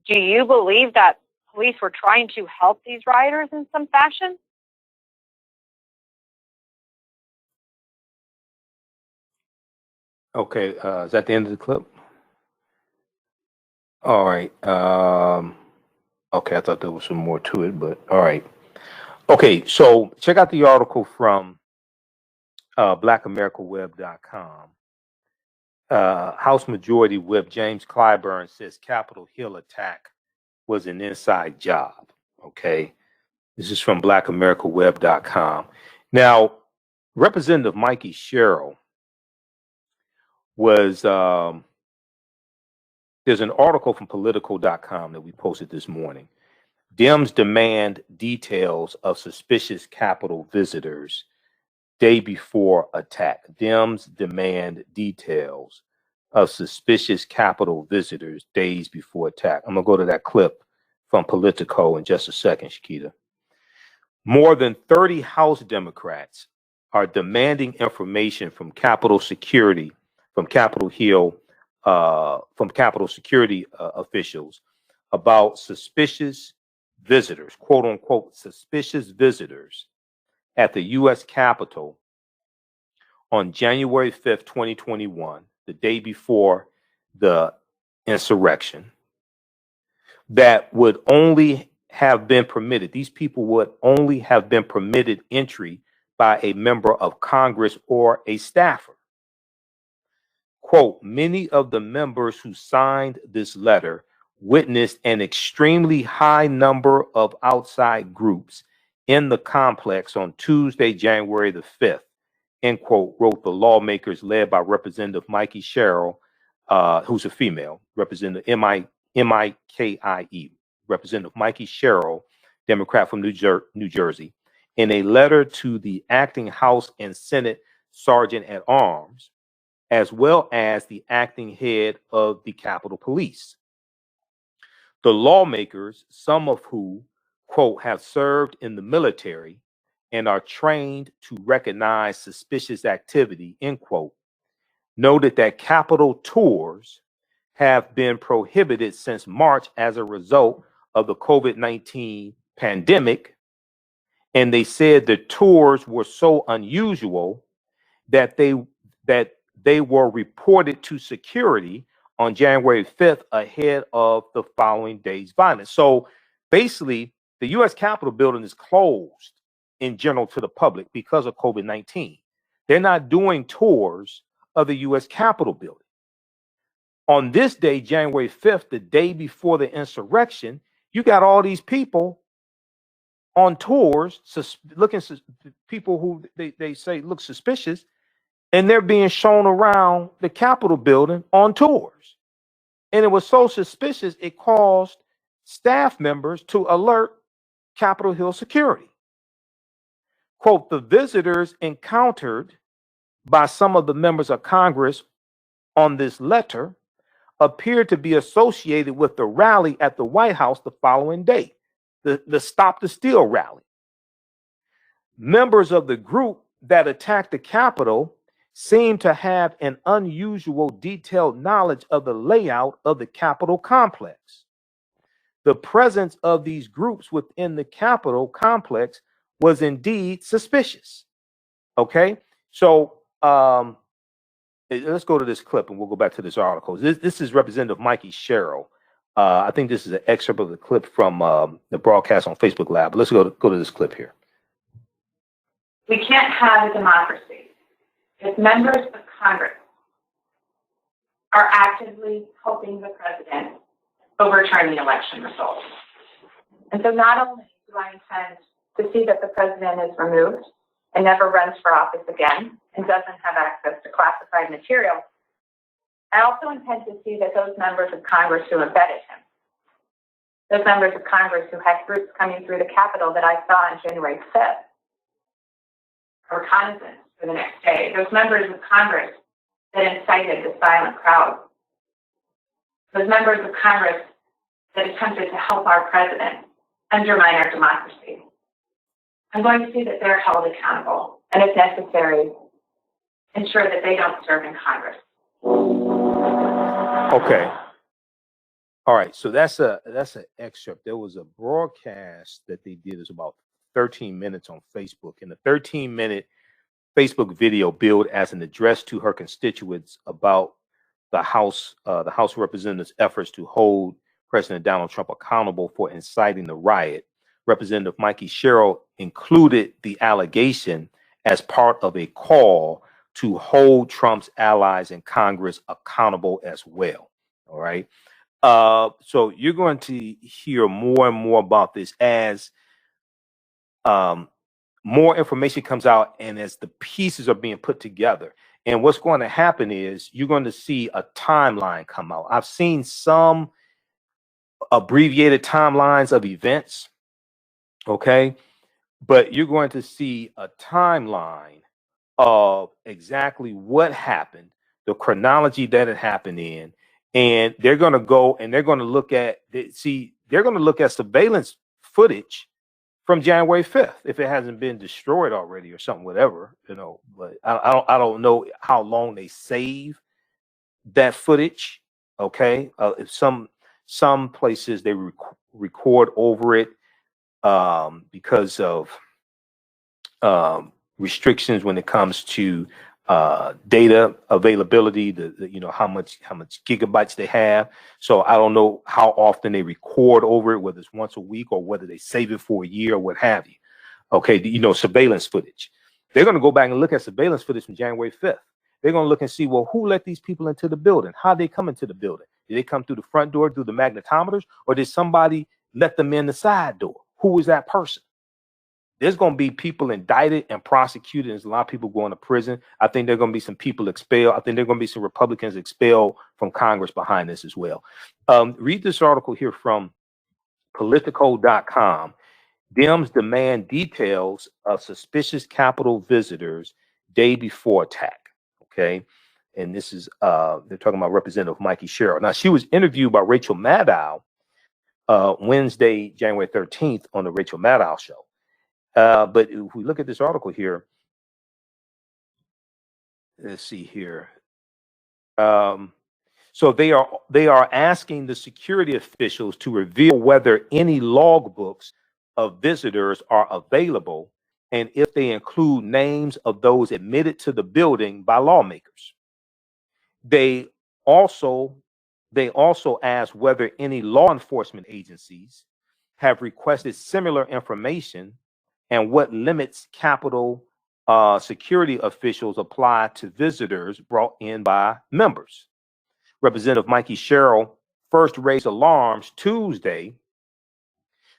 Speaker 11: Do you believe that police were trying to help these rioters in some fashion?
Speaker 1: Okay, is that the end of the clip? All right. Okay, I thought there was some more to it, but all right. Okay, so check out the article from blackamericaweb.com. House Majority Whip James Clyburn says Capitol Hill attack was an inside job. Okay. This is from blackamericaweb.com. Now, Representative Mikey Sherrill was, there's an article from political.com that we posted this morning. Dems demand details of suspicious Capitol visitors day before attack. Dems demand details of suspicious Capitol visitors days before attack. I'm going to go to that clip from Politico in just a second, Shakita. More than 30 House Democrats are demanding information from Capitol security, from Capitol Hill, from Capitol security officials about suspicious visitors, quote unquote, suspicious visitors at the U.S. Capitol on January 5th, 2021, the day before the insurrection, that would only have been permitted, these people would only have been permitted entry by a member of Congress or a staffer. Quote, many of the members who signed this letter witnessed an extremely high number of outside groups in the complex on Tuesday, January the 5th, end quote, wrote the lawmakers led by Representative Mikey Sherrill, who's a female, Representative M-I-K-I-E, Representative Mikey Sherrill, Democrat from New Jersey, in a letter to the acting House and Senate Sergeant at Arms, as well as the acting head of the Capitol Police. The lawmakers, some of who, quote, have served in the military and are trained to recognize suspicious activity, end quote, noted that Capitol tours have been prohibited since March as a result of the COVID-19 pandemic. And they said the tours were so unusual that they were reported to security on January 5th ahead of the following day's violence. So basically, the U.S. Capitol building is closed in general to the public because of COVID-19. They're not doing tours of the U.S. Capitol building. On this day, January 5th, the day before the insurrection, you got all these people on tours, looking people who they say look suspicious, and they're being shown around the Capitol building on tours. And it was so suspicious, it caused staff members to alert Capitol Hill security. Quote, the visitors encountered by some of the members of Congress on this letter appeared to be associated with the rally at the White House the following day, the Stop the Steal rally. Members of the group that attacked the Capitol seem to have an unusual detailed knowledge of the layout of the Capitol complex. The presence of these groups within the Capitol complex was indeed suspicious. Okay, so let's go to this clip and we'll go back to this article. This is Representative Mikey Sherrill. I think this is an excerpt of the clip from the broadcast on Facebook Live. But let's go to this clip here.
Speaker 15: We can't have a democracy if members of Congress are actively helping the president overturn the election results. And so not only do I intend to see that the president is removed and never runs for office again and doesn't have access to classified material, I also intend to see that those members of Congress who embedded him, those members of Congress who had groups coming through the Capitol that I saw on January 5th, a reconnaissance for the next day, those members of Congress that incited the silent crowd, those members of Congress that attempted to help our president undermine our democracy. I'm going to see that they're held accountable, and if necessary, ensure that they don't serve in Congress.
Speaker 1: Okay. All right. So that's an excerpt. There was a broadcast that they did. It's about 13 minutes on Facebook, and the 13-minute Facebook video billed as an address to her constituents about the House Representatives' efforts to hold President Donald Trump accountable for inciting the riot. Representative Mikey Sherrill included the allegation as part of a call to hold Trump's allies in Congress accountable as well. All right. So you're going to hear more and more about this as more information comes out and as the pieces are being put together. And what's going to happen is you're going to see a timeline come out. I've seen some abbreviated timelines of events, okay? But you're going to see a timeline of exactly what happened, the chronology that it happened in, and they're going to go and they're going to look at, they're going to look at surveillance footage from January 5th, if it hasn't been destroyed already or something, whatever, you know. But I don't know how long they save that footage. Okay, some places they record over it because of restrictions when it comes to data availability, you know, how much gigabytes they have. So I don't know how often they record over it, whether it's once a week or whether they save it for a year or what have you. Okay, you know, surveillance footage. They're going to go back and look at surveillance footage from January 5th. They're going to look and see, well, who let these people into the building? How did they come into the building? Did they come through the front door, through the magnetometers, or did somebody let them in the side door? Who was that person? There's going to be people indicted and prosecuted. There's a lot of people going to prison. I think there are going to be some people expelled. I think there are going to be some Republicans expelled from Congress behind this as well. Read this article here from Politico.com. Dems demand details of suspicious Capitol visitors day before attack. Okay. And this is, they're talking about Representative Mikey Sherrill. Now, she was interviewed by Rachel Maddow Wednesday, January 13th on the Rachel Maddow show. But if we look at this article here, let's see here. So they are asking the security officials to reveal whether any logbooks of visitors are available and if they include names of those admitted to the building by lawmakers. They also ask whether any law enforcement agencies have requested similar information and what limits Capitol security officials apply to visitors brought in by members. Representative Mikey Sherrill first raised alarms Tuesday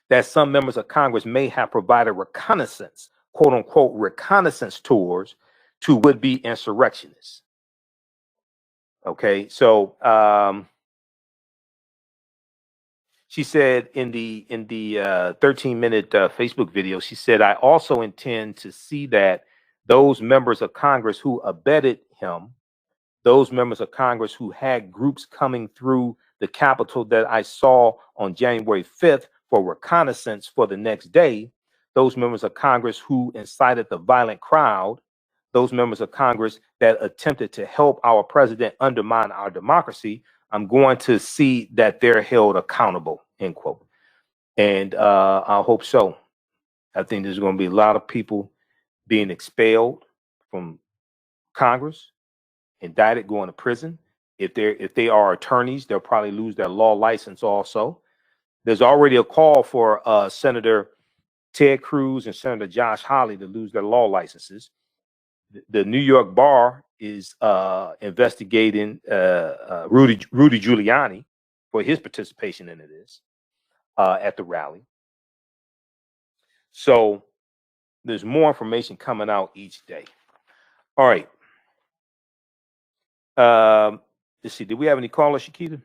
Speaker 1: that some members of Congress may have provided reconnaissance, quote unquote, reconnaissance tours to would-be insurrectionists. Okay, so she said in the 13-minute Facebook video, she said, I also intend to see that those members of Congress who abetted him, those members of Congress who had groups coming through the Capitol that I saw on January 5th for reconnaissance for the next day, those members of Congress who incited the violent crowd, those members of Congress that attempted to help our president undermine our democracy, I'm going to see that they're held accountable, end quote. And I hope so. I think there's going to be a lot of people being expelled from Congress, indicted, going to prison. If they are attorneys, they'll probably lose their law license also. There's already a call for Senator Ted Cruz and Senator Josh Hawley to lose their law licenses. The New York bar is investigating Rudy Giuliani for his participation in this at the rally. So there's more information coming out each day. All right. Let's see. Did we have any callers, Shakita?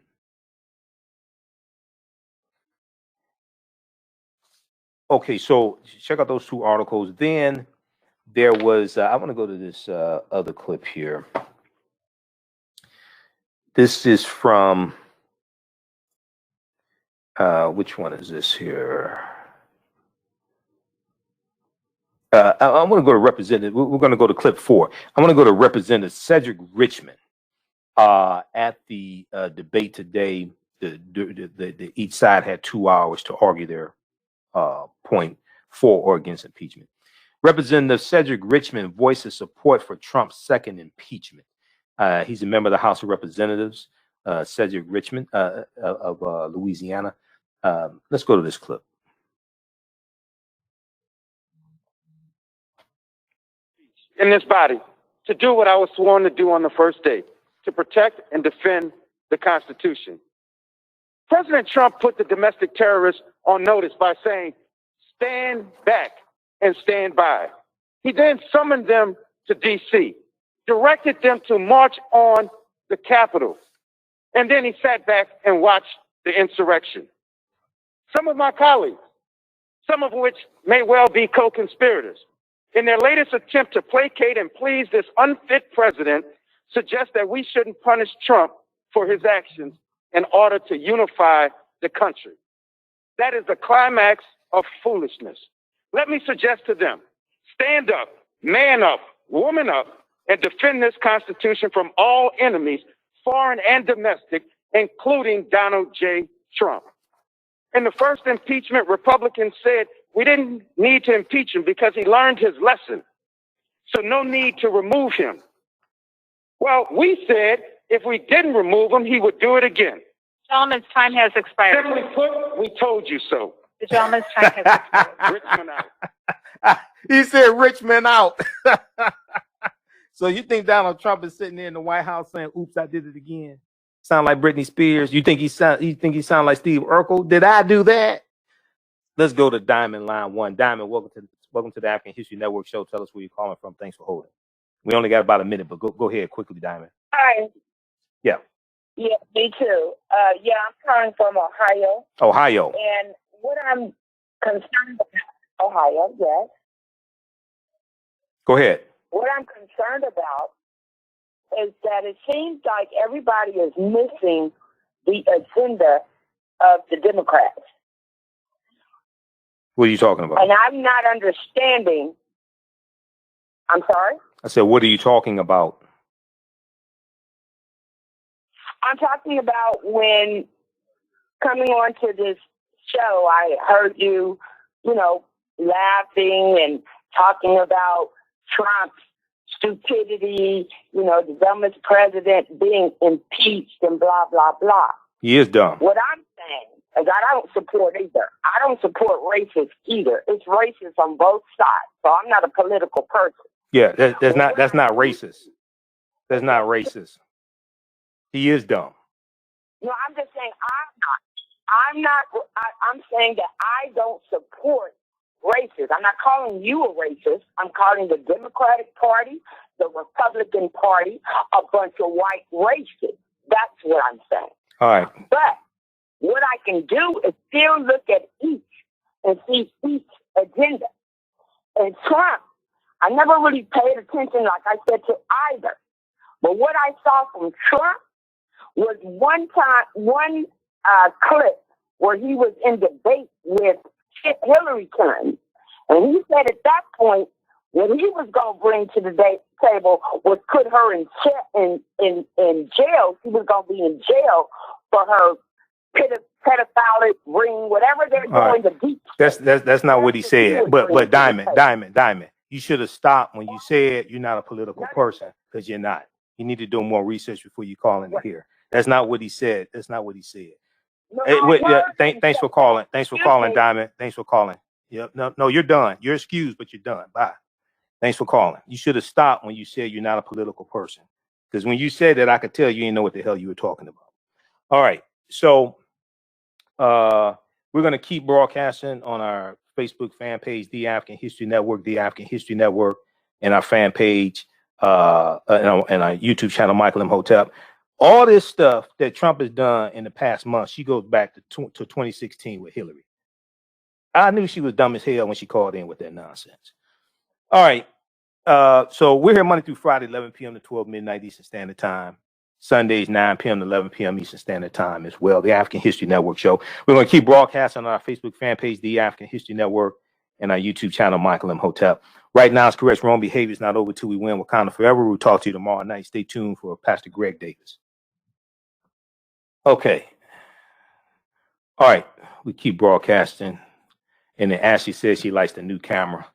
Speaker 1: Okay, so check out those two articles. Then there was, I want to go to this other clip here. This is from, which one is this here? I want to go to Representative, we're going to go to clip 4. I want to go to Representative Cedric Richmond at the debate today. Each side had 2 hours to argue their point for or against impeachment. Representative Cedric Richmond voices support for Trump's second impeachment. He's a member of the House of Representatives, Cedric Richmond of Louisiana. Let's go to this clip.
Speaker 6: in this body to do what I was sworn to do on the first day, to protect and defend the Constitution. President Trump put the domestic terrorists on notice by saying, stand back and stand by. He then summoned them to D.C., directed them to march on the Capitol, and then he sat back and watched the insurrection. Some of my colleagues, some of which may well be co-conspirators, in their latest attempt to placate and please this unfit president, suggest that we shouldn't punish Trump for his actions in order to unify the country. That is the climax of foolishness. Let me suggest to them, stand up, man up, woman up, and defend this Constitution from all enemies, foreign and domestic, including Donald J. Trump. In the first impeachment, Republicans said we didn't need to impeach him because he learned his lesson, so no need to remove him. Well, we said if we didn't remove him, he would do it again.
Speaker 7: Gentleman's time has expired.
Speaker 6: Simply put, we told you so.
Speaker 7: The gentleman's time has expired.
Speaker 6: Richmond out.
Speaker 1: He said Richmond out. So you think Donald Trump is sitting there in the White House saying, oops, I did it again? Sound like Britney Spears? You think he sound like Steve Urkel? Did I do that? Let's go to Diamond line 1. Diamond, welcome to the African History Network show. Tell us where you're calling from. Thanks for holding. We only got about a minute, but go ahead quickly, Diamond.
Speaker 16: Hi.
Speaker 1: Yeah.
Speaker 16: Yeah, me too. Yeah, I'm calling from Ohio.
Speaker 1: Ohio.
Speaker 16: And what I'm concerned about, Ohio, yes.
Speaker 1: Go ahead.
Speaker 16: What I'm concerned about is that it seems like everybody is missing the agenda of the Democrats.
Speaker 1: What are you talking about?
Speaker 16: And I'm not understanding. I'm sorry?
Speaker 1: I said, what are you talking about?
Speaker 16: I'm talking about when coming on to this show, I heard you, laughing and talking about Trump's stupidity, the dumbest president being impeached and blah, blah, blah.
Speaker 1: He is dumb.
Speaker 16: What I'm saying is I don't support either. I don't support racists either. It's racist on both sides. So I'm not a political person.
Speaker 1: Yeah, that's not racist. That's not racist. He is dumb.
Speaker 16: No, I'm just saying I'm saying that I don't support racists. I'm not calling you a racist. I'm calling the Democratic Party, the Republican Party, a bunch of white racists. That's what I'm saying.
Speaker 1: All right.
Speaker 16: But what I can do is still look at each and see each agenda. And Trump, I never really paid attention, like I said, to either. But what I saw from Trump was one clip where he was in debate with Hillary Clinton. And he said at that point, what he was going to bring to the table was put her in jail. She was going to be in jail for her pedophilic ring, whatever they're going to do.
Speaker 1: That's not what he said. But Diamond, you should have stopped when you said you're not a political person, because you're not. You need to do more research before you call in here. That's not what he said. That's not what he said. No, thanks for calling. Thanks for calling, Diamond. Thanks for calling. Yep. No, you're done. You're excused, but you're done. Bye. Thanks for calling. You should have stopped when you said you're not a political person, because when you said that, I could tell you didn't know what the hell you were talking about. All right. So we're going to keep broadcasting on our Facebook fan page, The African History Network, The African History Network, and our fan page and our YouTube channel, Michael Imhotep. All this stuff that Trump has done in the past month, she goes back to 2016 with Hillary. I knew she was dumb as hell when she called in with that nonsense. All right. So we're here Monday through Friday, 11 p.m. to 12 midnight Eastern Standard Time. Sundays, 9 p.m. to 11 p.m. Eastern Standard Time as well. The African History Network show. We're going to keep broadcasting on our Facebook fan page, The African History Network, and our YouTube channel, Michael Imhotep. Right now, it's correct. Wrong behavior is not over till we win. Wakanda forever. We'll talk to you tomorrow night. Stay tuned for Pastor Greg Davis. Okay. All right. We keep broadcasting. And then Ashley says she likes the new camera.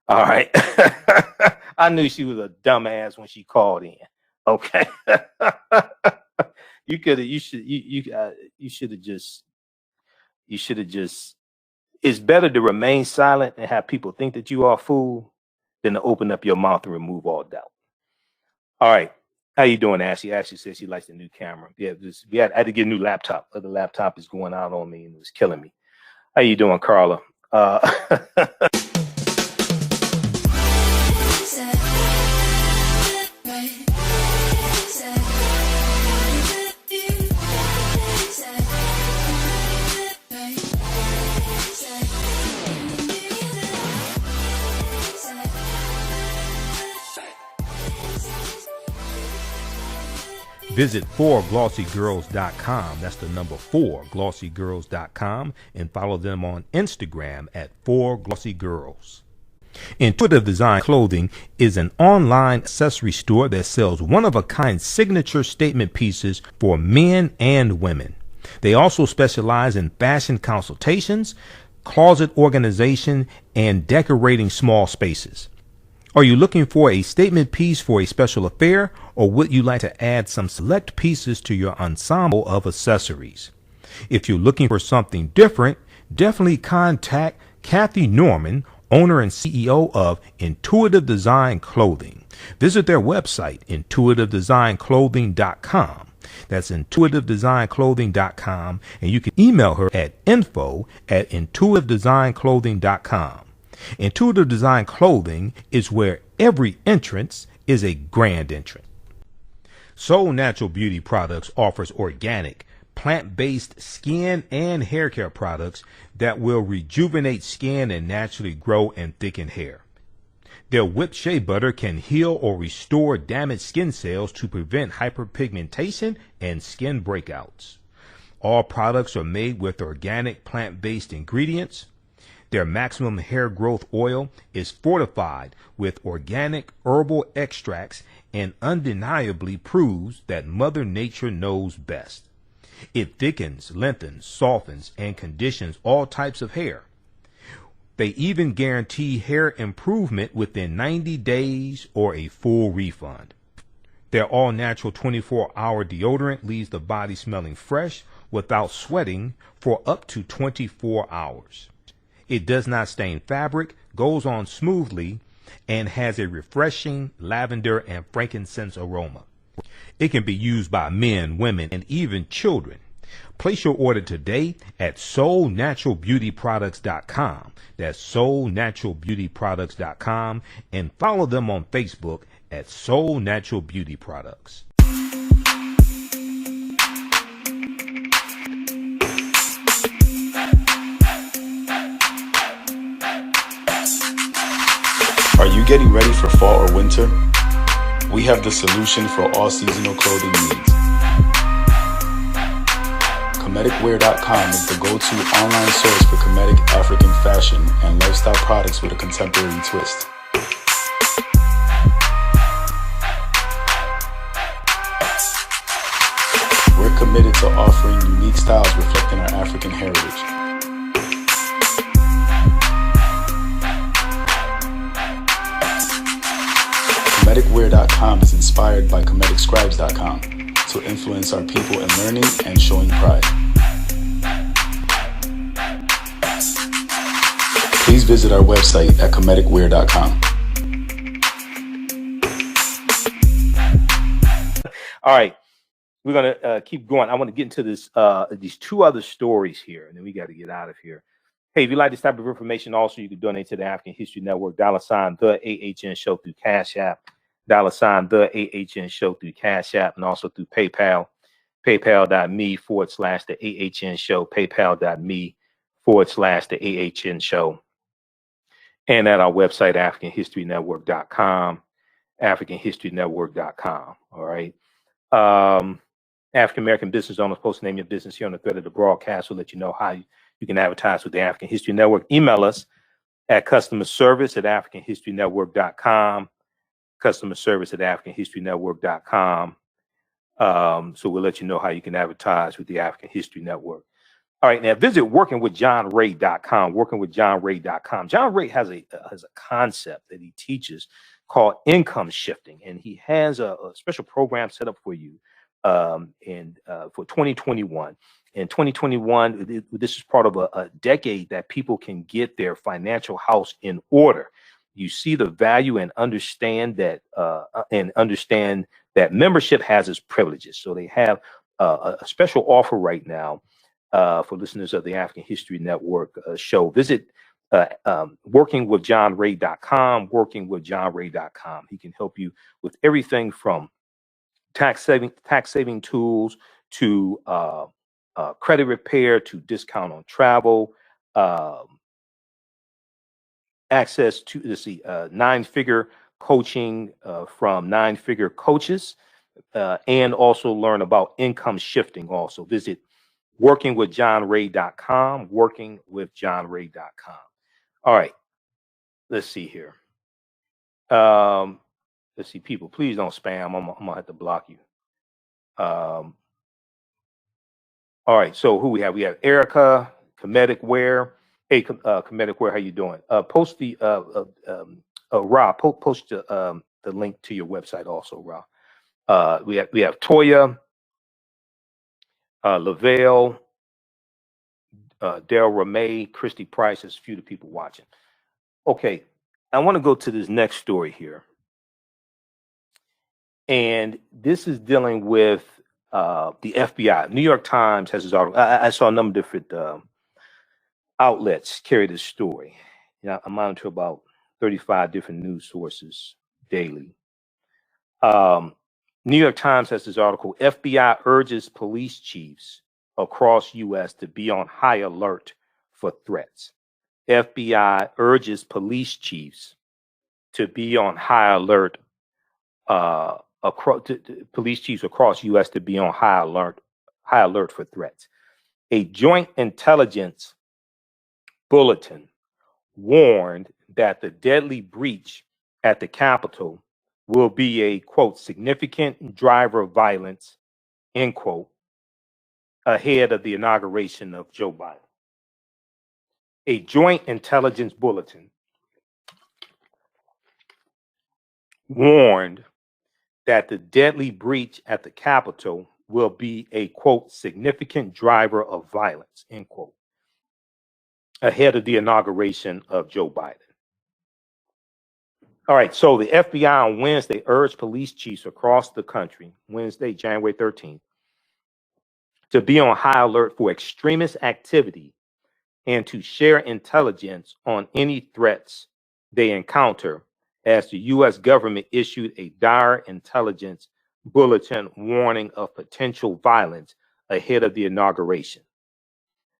Speaker 1: All right. I knew she was a dumbass when she called in. Okay. You should have just it's better to remain silent and have people think that you are a fool than to open up your mouth and remove all doubt. All right. How you doing, Ashley? Ashley says she likes the new camera. Yeah, I had to get a new laptop. The other laptop is going out on me and it was killing me. How you doing, Carla? Visit 4glossygirls.com. That's the number 4glossygirls.com, and follow them on Instagram at 4glossygirls. Intuitive Design Clothing is an online accessory store that sells one-of-a-kind signature statement pieces for men and women. They also specialize in fashion consultations, closet organization, and decorating small spaces. Are you looking for a statement piece for a special affair, or would you like to add some select pieces to your ensemble of accessories? If you're looking for something different, definitely contact Kathy Norman, owner and CEO of Intuitive Design Clothing. Visit their website, intuitivedesignClothing.com. That's intuitivedesignClothing.com, and you can email her at info@intuitivedesignClothing.com. Intuitive Design Clothing is where every entrance is a grand entrance. Soul Natural Beauty Products offers organic, plant-based skin and hair care products that will rejuvenate skin and naturally grow and thicken hair. Their whipped shea butter can heal or restore damaged skin cells to prevent hyperpigmentation and skin breakouts. All products are made with organic plant-based ingredients. Their maximum hair growth oil is fortified with organic herbal extracts and undeniably proves that Mother Nature knows best. It thickens, lengthens, softens, and conditions all types of hair. They even guarantee hair improvement within 90 days or a full refund. Their all-natural 24-hour deodorant leaves the body smelling fresh without sweating for up to 24 hours. It does not stain fabric, goes on smoothly, and has a refreshing lavender and frankincense aroma. It can be used by men, women, and even children. Place your order today at soulnaturalbeautyproducts.com. That's soulnaturalbeautyproducts.com, and follow them on Facebook at Soul Natural Beauty Products.
Speaker 2: Are you getting ready for fall or winter? We have the solution for all seasonal clothing needs. Comedicwear.com is the go-to online source for Comedic African fashion and lifestyle products with a contemporary twist. We're committed to offering unique styles reflecting our African heritage. Comedicwear.com is inspired by ComedicScribes.com to influence our people in learning and showing pride. Please visit our website at Comedicwear.com.
Speaker 1: All right, we're gonna keep going. I want to get into this these two other stories here, and then we got to get out of here. Hey, if you like this type of information, also you can donate to the African History Network, $ the AHN Show through Cash App, $ the AHN Show through Cash App, and also through PayPal, paypal.me/the AHN Show, paypal.me/the AHN Show, and at our website, AfricanHistoryNetwork.com, AfricanHistoryNetwork.com. All right. African American business owners, post name your business here on the thread of the broadcast. We'll let you know how you can advertise with the African History Network. Email us at customerservice@AfricanHistoryNetwork.com. customerservice@AfricanHistoryNetwork.com. So we'll let you know how you can advertise with the African History Network. All right, now visit workingwithjohnray.com, workingwithjohnray.com. John Ray has a concept that he teaches called income shifting, and he has a special program set up for you for 2021. In 2021, this is part of a decade that people can get their financial house in order. you see the value and understand that membership has its privileges. So they have a special offer right now for listeners of the African History Network show. Visit workingwithjohnray.com, workingwithjohnray.com. He can help you with everything from tax saving tools to credit repair to discount on travel, access to nine-figure coaching from nine-figure coaches, and also learn about income shifting. Also visit workingwithjohnray.com, workingwithjohnray.com. All right, let's see here. Let's see, people, please don't spam. I'm gonna have to block you. All right, so who we have? We have Erica, Comedic Wear. Hey, Comedic Wear, how you doing? Post the Ra, post the link to your website also, Ra. We have Toya, Lavelle, Del Ramey, Christy Price. There's a few of the people watching. Okay, I want to go to this next story here. And this is dealing with the FBI. New York Times has this article. I saw a number of different outlets carry this story. You know, I monitor about 35 different news sources daily. New York Times has this article: FBI urges police chiefs across U.S. to be on high alert for threats. FBI urges police chiefs to be on high alert. Police chiefs across U.S. to be on high alert for threats. A joint intelligence bulletin warned that the deadly breach at the Capitol will be a, quote, significant driver of violence, end quote, ahead of the inauguration of Joe Biden. A joint intelligence bulletin warned that the deadly breach at the Capitol will be a, quote, significant driver of violence, end quote, ahead of the inauguration of Joe Biden. All right, so the FBI on Wednesday urged police chiefs across the country, Wednesday, January 13th, to be on high alert for extremist activity and to share intelligence on any threats they encounter, as the U.S. government issued a dire intelligence bulletin warning of potential violence ahead of the inauguration.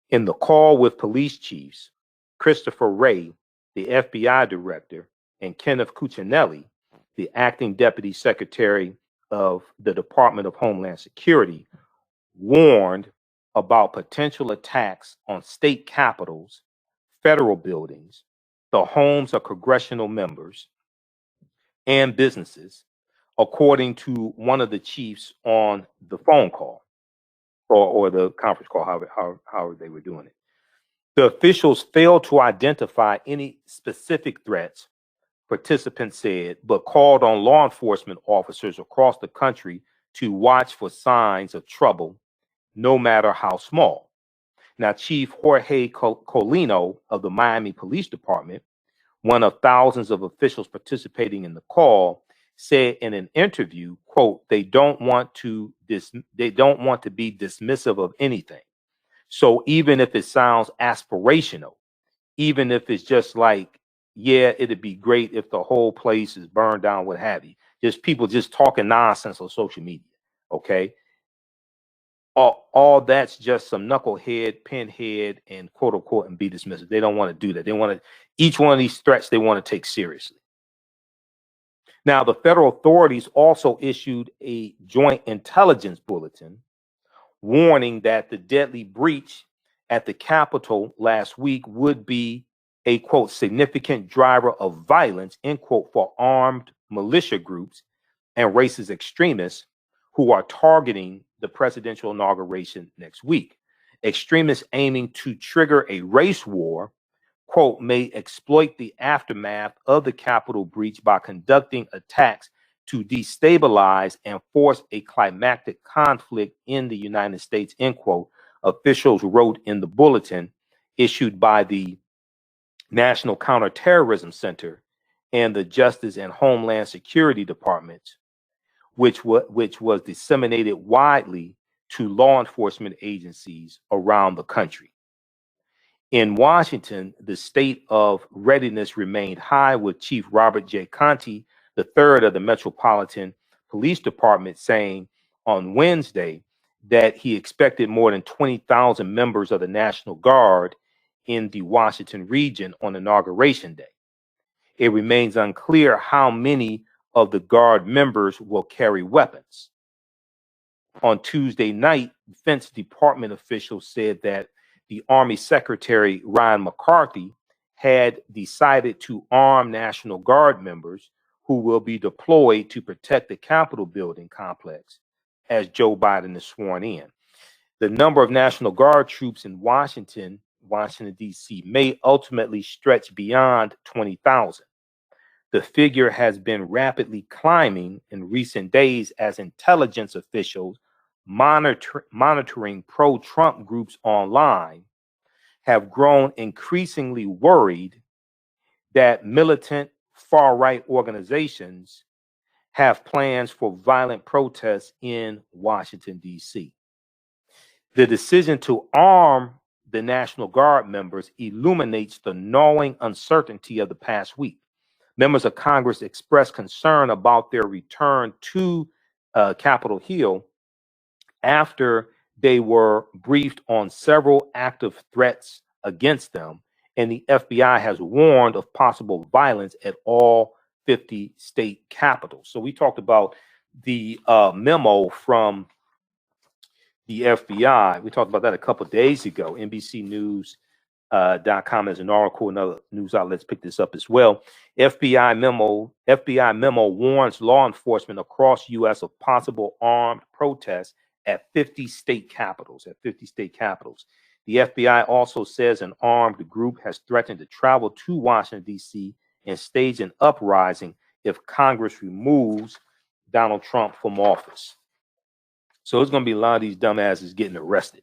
Speaker 1: In the call with police chiefs, Christopher Wray, the FBI director, and Kenneth Cuccinelli, the acting deputy secretary of the Department of Homeland Security, warned about potential attacks on state capitals, federal buildings, the homes of congressional members, and businesses, according to one of the chiefs on the phone call or the conference call, however they were doing it. The officials failed to identify any specific threats, participants said, but called on law enforcement officers across the country to watch for signs of trouble, no matter how small. Now, Chief Jorge Colino of the Miami Police Department, one of thousands of officials participating in the call, said in an interview, quote, they don't want to be dismissive of anything. So even if it sounds aspirational, even if it's just like, yeah, it'd be great if the whole place is burned down, what have you, just people just talking nonsense on social media, okay? All that's just some knucklehead, pinhead, and quote unquote, and be dismissive. They don't want to do that. They want to, each one of these threats they want to take seriously. Now, the federal authorities also issued a joint intelligence bulletin warning that the deadly breach at the Capitol last week would be a, quote, significant driver of violence, end quote, for armed militia groups and racist extremists who are targeting the presidential inauguration next week. Extremists aiming to trigger a race war, quote, may exploit the aftermath of the Capitol breach by conducting attacks to destabilize and force a climactic conflict in the United States, end quote, officials wrote in the bulletin issued by the National Counterterrorism Center and the Justice and Homeland Security Departments, which was disseminated widely to law enforcement agencies around the country. In Washington, the state of readiness remained high, with Chief Robert J. Conte III of the Metropolitan Police Department saying on Wednesday that he expected more than 20,000 members of the National Guard in the Washington region on Inauguration Day. It remains unclear how many of the Guard members will carry weapons. On Tuesday night, Defense Department officials said that the Army Secretary Ryan McCarthy had decided to arm National Guard members who will be deployed to protect the Capitol building complex as Joe Biden is sworn in. The number of National Guard troops in Washington, D.C. may ultimately stretch beyond 20,000. The figure has been rapidly climbing in recent days as intelligence officials monitoring pro-Trump groups online have grown increasingly worried that militant far-right organizations have plans for violent protests in Washington, D.C. The decision to arm the National Guard members illuminates the gnawing uncertainty of the past week. Members of Congress expressed concern about their return to Capitol Hill after they were briefed on several active threats against them, and the FBI has warned of possible violence at all 50 state capitals. So we talked about the memo from the FBI. We talked about that a couple of days ago. NBCnews.com has an article, and other news outlets picked this up as well. FBI memo warns law enforcement across U.S. of possible armed protests at 50 state capitals. The FBI also says an armed group has threatened to travel to Washington, D.C. and stage an uprising if Congress removes Donald Trump from office. So there's going to be a lot of these dumbasses getting arrested.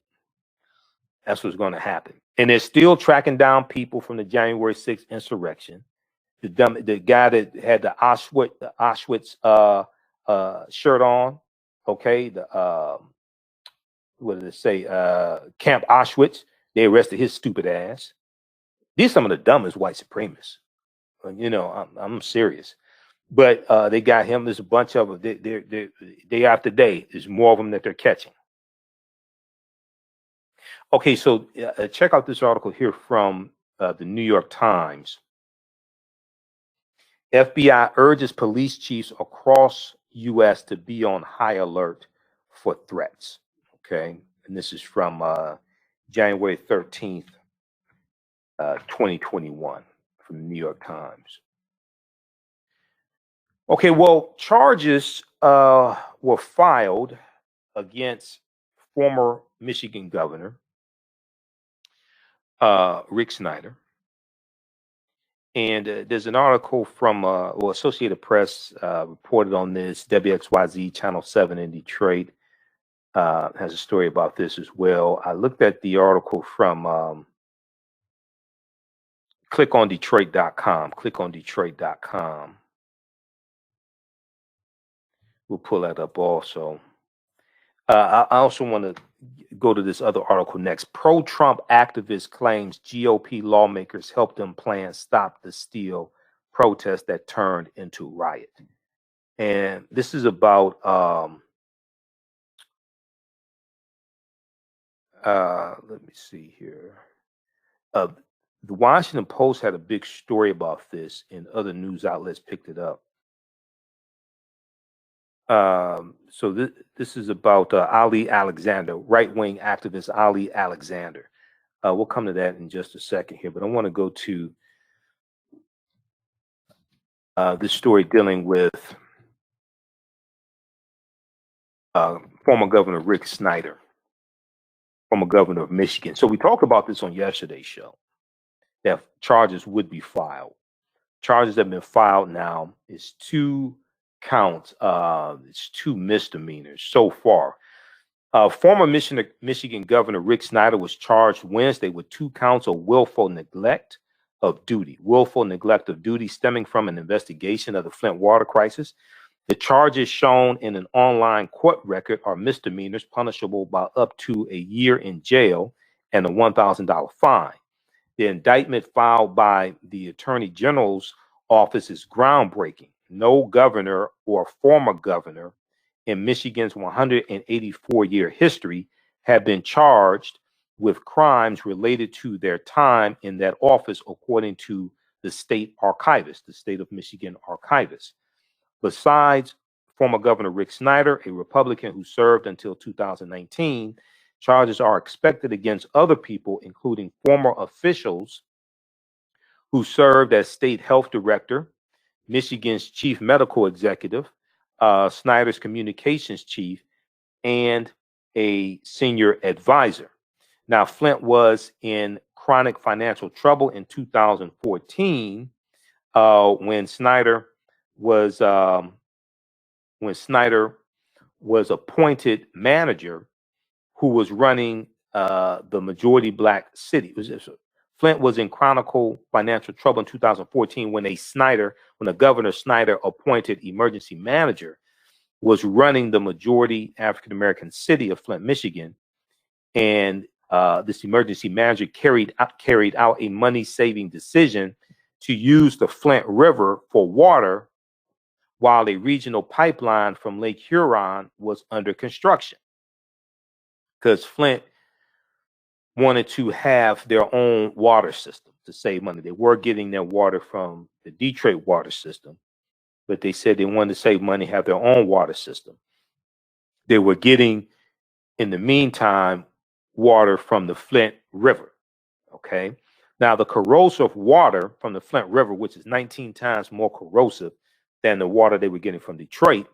Speaker 1: That's what's going to happen. And they're still tracking down people from the January 6th insurrection. The guy that had the Auschwitz shirt on, okay, what did it say? Camp Auschwitz. They arrested his stupid ass. These are some of the dumbest white supremacists. You know, I'm serious. But they got him. There's a bunch of them. Day after day, there's more of them that they're catching. Okay, so check out this article here from the New York Times. FBI urges police chiefs across U.S. to be on high alert for threats. Okay, and this is from January 13th, 2021, from the New York Times. Okay, well, charges were filed against former Michigan Governor Rick Snyder. And there's an article from Associated Press reported on this. WXYZ Channel 7 in Detroit has a story about this as well. I looked at the article from clickondetroit.com. Clickondetroit.com. We'll pull that up also. I also want to go to this other article next. Pro-Trump activist claims GOP lawmakers helped them plan Stop the Steal protest that turned into riot. And this is about let me see here. The Washington Post had a big story about this, and other news outlets picked it up. So this is about Ali Alexander, right-wing activist Ali Alexander. We'll come to that in just a second here, but I want to go to this story dealing with former Governor Rick Snyder, former governor of Michigan. So we talked about this on yesterday's show, that charges would be filed. Charges have been filed now. It's 2 counts. It's 2 misdemeanors so far. Former Michigan Governor Rick Snyder was charged Wednesday with 2 counts of willful neglect of duty, willful neglect of duty stemming from an investigation of the Flint Water Crisis. The charges shown in an online court record are misdemeanors punishable by up to a year in jail and a $1,000 fine. The indictment filed by the Attorney General's office is groundbreaking. No governor or former governor in Michigan's 184-year history have been charged with crimes related to their time in that office, according to the state archivist, the state of Michigan archivist. Besides former Governor Rick Snyder, a Republican who served until 2019, charges are expected against other people, including former officials who served as state health director, Michigan's chief medical executive, Snyder's communications chief, and a senior advisor. Now, Flint was in chronic financial trouble in 2014 when Snyder was appointed manager who was running the majority black city. Flint was in chronic financial trouble in 2014 when the governor Snyder appointed emergency manager was running the majority African American city of Flint, Michigan, and this emergency manager carried out a money-saving decision to use the Flint River for water while a regional pipeline from Lake Huron was under construction, because Flint wanted to have their own water system to save money. They were getting their water from the Detroit water system, but they said they wanted to save money, have their own water system. They were getting, in the meantime, water from the Flint River. Okay. Now, the corrosive water from the Flint River, which is 19 times more corrosive than the water they were getting from Detroit,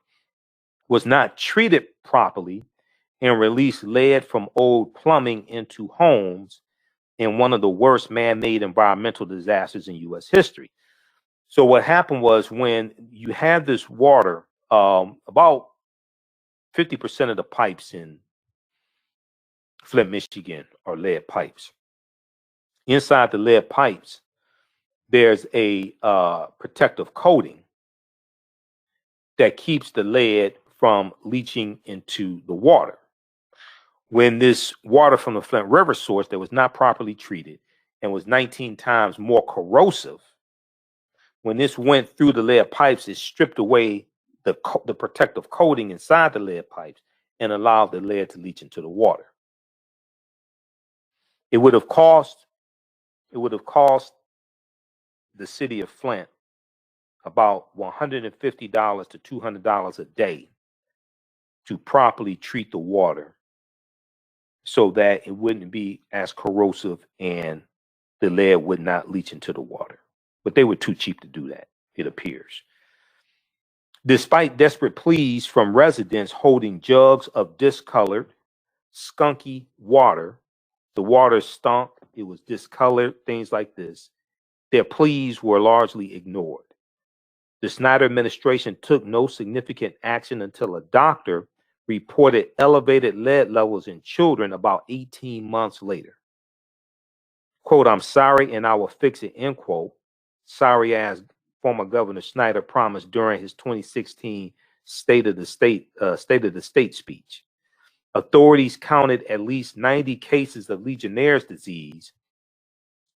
Speaker 1: was not treated properly and released lead from old plumbing into homes in one of the worst man-made environmental disasters in U.S. history. So what happened was, when you had this water, about 50% of the pipes in Flint, Michigan are lead pipes. Inside the lead pipes, there's a protective coating that keeps the lead from leaching into the water. When this water from the Flint River source that was not properly treated and was 19 times more corrosive, when this went through the lead pipes, it stripped away the protective coating inside the lead pipes and allowed the lead to leach into the water. It would have cost the city of Flint about $150 to $200 a day to properly treat the water so that it wouldn't be as corrosive and the lead would not leach into the water. But they were too cheap to do that, it appears. Despite desperate pleas from residents holding jugs of discolored, skunky water, the water stunk, it was discolored, things like this, their pleas were largely ignored. The Snyder administration took no significant action until a doctor reported elevated lead levels in children about 18 months later. Quote, "I'm sorry and I will fix it," end quote. Sorry as former Governor Snyder promised during his 2016 State of the State speech. Authorities counted at least 90 cases of Legionnaire's disease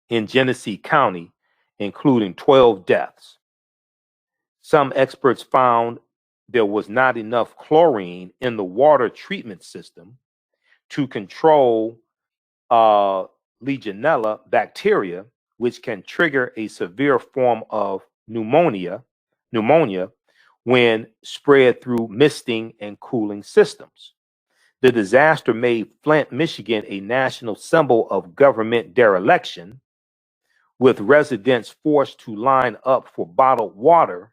Speaker 1: in Genesee County, including 12 deaths. Some experts found there was not enough chlorine in the water treatment system to control Legionella bacteria, which can trigger a severe form of pneumonia when spread through misting and cooling systems. The disaster made Flint, Michigan, a national symbol of government dereliction, with residents forced to line up for bottled water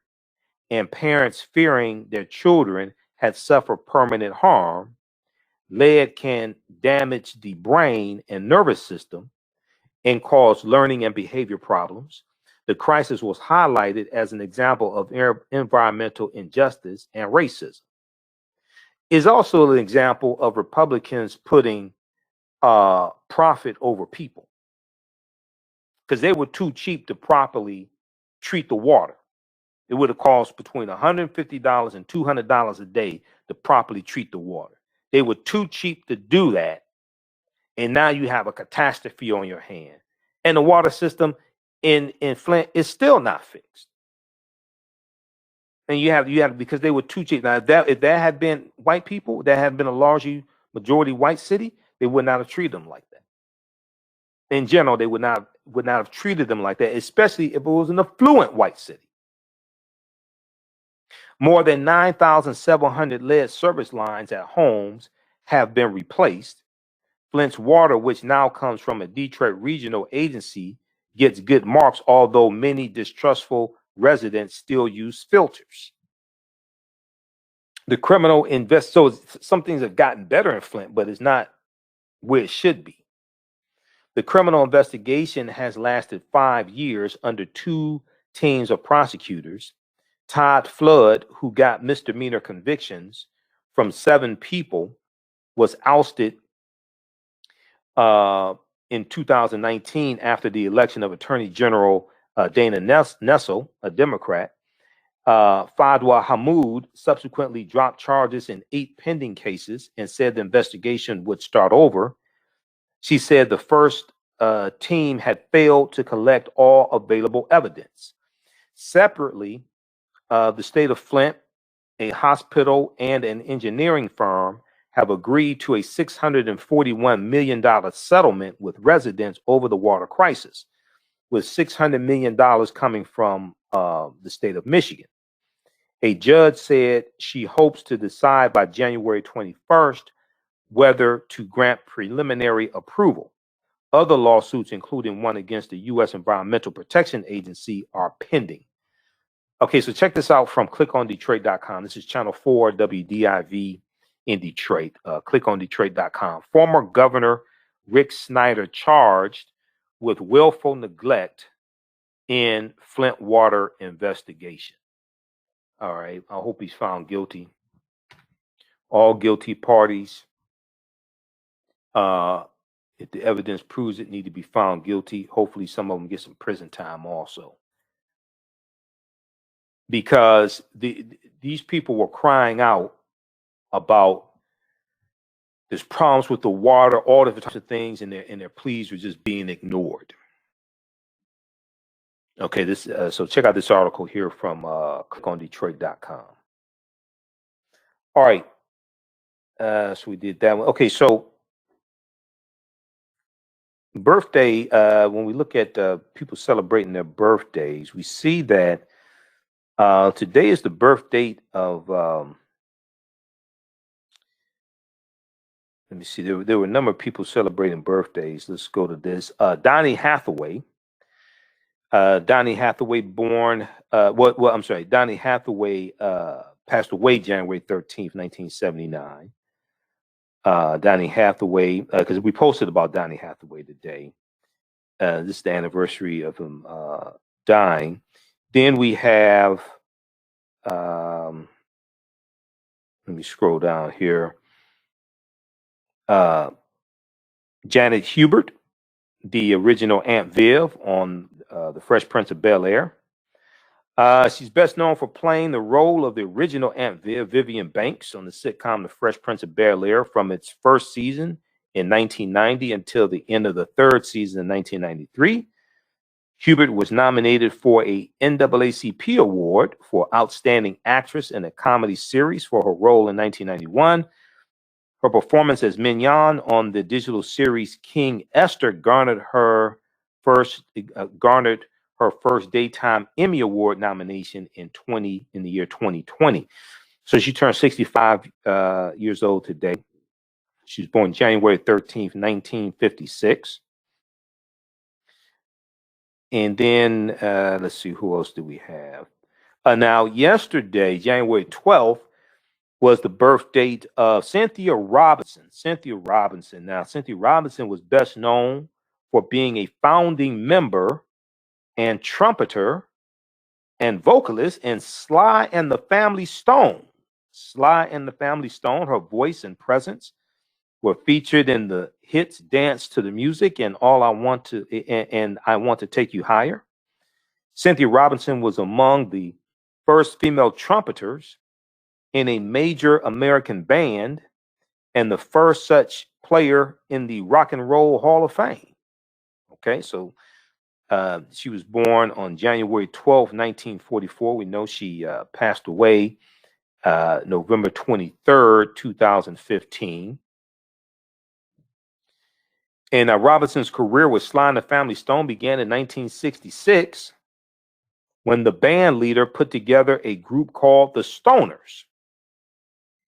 Speaker 1: and parents fearing their children had suffered permanent harm. Lead can damage the brain and nervous system and cause learning and behavior problems. The crisis was highlighted as an example of environmental injustice and racism. It's also an example of Republicans putting profit over people. because they were too cheap to properly treat the water. It would have cost between $150 and $200 a day to properly treat the water. They were too cheap to do that. And now you have a catastrophe on your hand. And the water system in Flint is still not fixed. And you have because they were too cheap. Now, if that had been white people, that had been a largely majority white city, they would not have treated them like that. In general, they would not have treated them like that, especially if it was an affluent white city. More than 9,700 lead service lines at homes have been replaced. Flint's water, which now comes from a Detroit regional agency, gets good marks, although many distrustful residents still use filters. The criminal so some things have gotten better in Flint, but it's not where it should be. The criminal investigation has lasted 5 years under 2 teams of prosecutors. Todd Flood, who got misdemeanor convictions from 7 people, was ousted in 2019 after the election of Attorney General Dana Nessel, a Democrat. Fadwa Hamoud subsequently dropped charges in 8 pending cases and said the investigation would start over. She said the first team had failed to collect all available evidence. Separately, the state of Flint, a hospital, and an engineering firm have agreed to a $641 million settlement with residents over the water crisis, with $600 million coming from the state of Michigan. A judge said she hopes to decide by January 21st whether to grant preliminary approval. Other lawsuits, including one against the U.S. Environmental Protection Agency, are pending. Okay, so check this out from clickondetroit.com. This is Channel 4 WDIV in Detroit. Clickondetroit.com. Former Governor Rick Snyder charged with willful neglect in Flint water investigation. All right, I hope he's found guilty. All guilty parties, if the evidence proves it, need to be found guilty. Hopefully some of them get some prison time also. Because these people were crying out about there's problems with the water, all different types of things, and their pleas were just being ignored. Okay, this so check out this article here from clickondetroit.com. All right, so we did that one. Okay, so birthday. When we look at people celebrating their birthdays, we see that today is the birth date of. Let me see. There were a number of people celebrating birthdays. Let's go to this. Donnie Hathaway. Donnie Hathaway born. I'm sorry. Donnie Hathaway passed away January 13th, 1979. Donnie Hathaway, because we posted about Donnie Hathaway today. This is the anniversary of him dying. Then we have. Let me scroll down here. Janet Hubert, the original Aunt Viv on The Fresh Prince of Bel-Air. She's best known for playing the role of the original Aunt Viv, Vivian Banks, on the sitcom The Fresh Prince of Bel-Air from its first season in 1990 until the end of the 3rd season in 1993. Hubert was nominated for a NAACP award for Outstanding Actress in a Comedy Series for her role in 1991. Her performance as Mignon on the digital series King Esther garnered her first daytime Emmy Award nomination in the year 2020. So she turned 65 years old today. She was born January 13th, 1956. And then let's see, who else do we have? Now, yesterday, January 12th, was the birth date of Cynthia Robinson. Now, Cynthia Robinson was best known for being a founding member and trumpeter and vocalist in Sly and the Family Stone. Her voice and presence were featured in the hits Dance to the Music and I Want to Take You Higher. Cynthia Robinson was among the first female trumpeters in a major American band and the first such player in the Rock and Roll Hall of Fame. Okay, so she was born on January 12, 1944. We know she passed away November 23rd, 2015. And Robinson's career with Sly and the Family Stone began in 1966 when the band leader put together a group called the Stoners.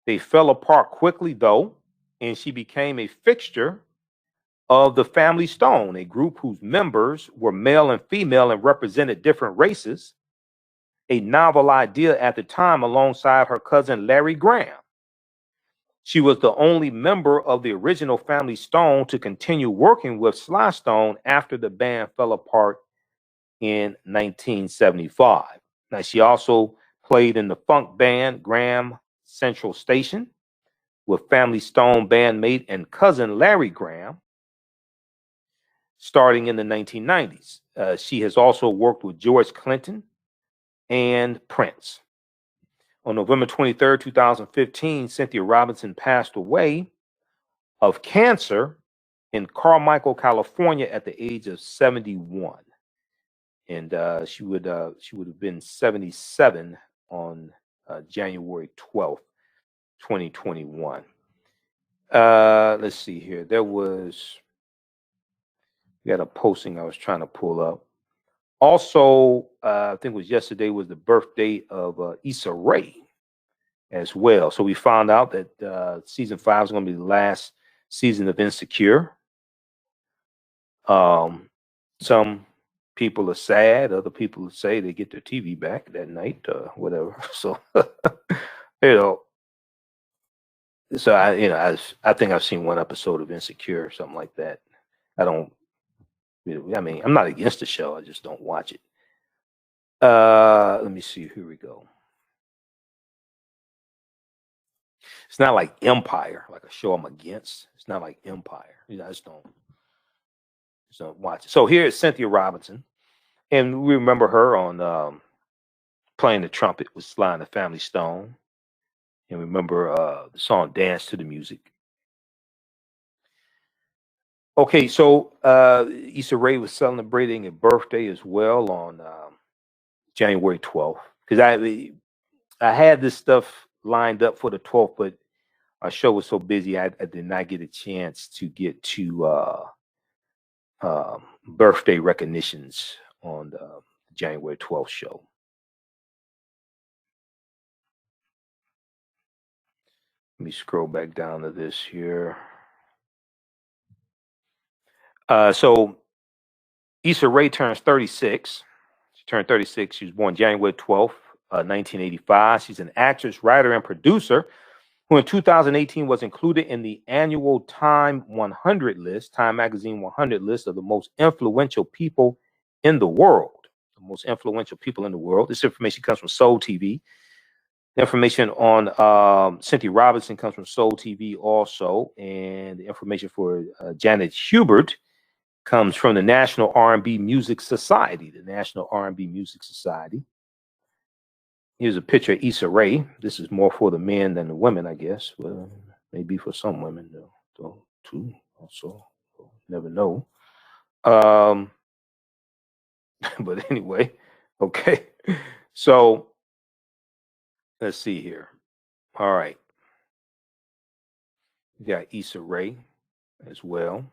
Speaker 1: They fell apart quickly, though, and she became a fixture of the Family Stone, a group whose members were male and female and represented different races, a novel idea at the time alongside her cousin Larry Graham. She was the only member of the original Family Stone to continue working with Sly Stone after the band fell apart in 1975. Now, she also played in the funk band Graham Central Station with Family Stone bandmate and cousin Larry Graham starting in the 1990s. She has also worked with George Clinton and Prince. On November 23rd, 2015, Cynthia Robinson passed away of cancer in Carmichael, California at the age of 71. And she would have been 77 on January 12th, 2021. Let's see here. We got a posting I was trying to pull up. Also, I think it was yesterday was the birthday of Issa Rae as well. So we found out that season 5 is going to be the last season of Insecure. Some people are sad. Other people say they get their TV back that night, whatever. So, so I think I've seen one episode of Insecure or something like that. I'm not against the show. I just don't watch it. Let me see. Here we go. It's not like Empire, like a show I'm against. It's not like Empire. I just don't watch it. So here is Cynthia Robinson. And we remember her on playing the trumpet with Sly and the Family Stone. And remember the song Dance to the Music. Okay, so Issa Rae was celebrating a birthday as well on January 12th. Because I had this stuff lined up for the 12th, but our show was so busy, I did not get a chance to get to birthday recognitions on the January 12th show. Let me scroll back down to this here. So Issa Rae turns 36. She turned 36. She was born January 12th, 1985. She's an actress, writer, and producer who in 2018 was included in the annual Time 100 list, Time Magazine 100 list of the most influential people in the world. The most influential people in the world. This information comes from Soul TV. The information on Cynthia Robinson comes from Soul TV also. And the information for Janet Hubert comes from the National R&B Music Society. The National R&B Music Society. Here's a picture of Issa Rae. This is more for the men than the women, I guess. Well, maybe for some women, though, too. Also, never know. But anyway, okay. So let's see here. All right. We got Issa Rae as well.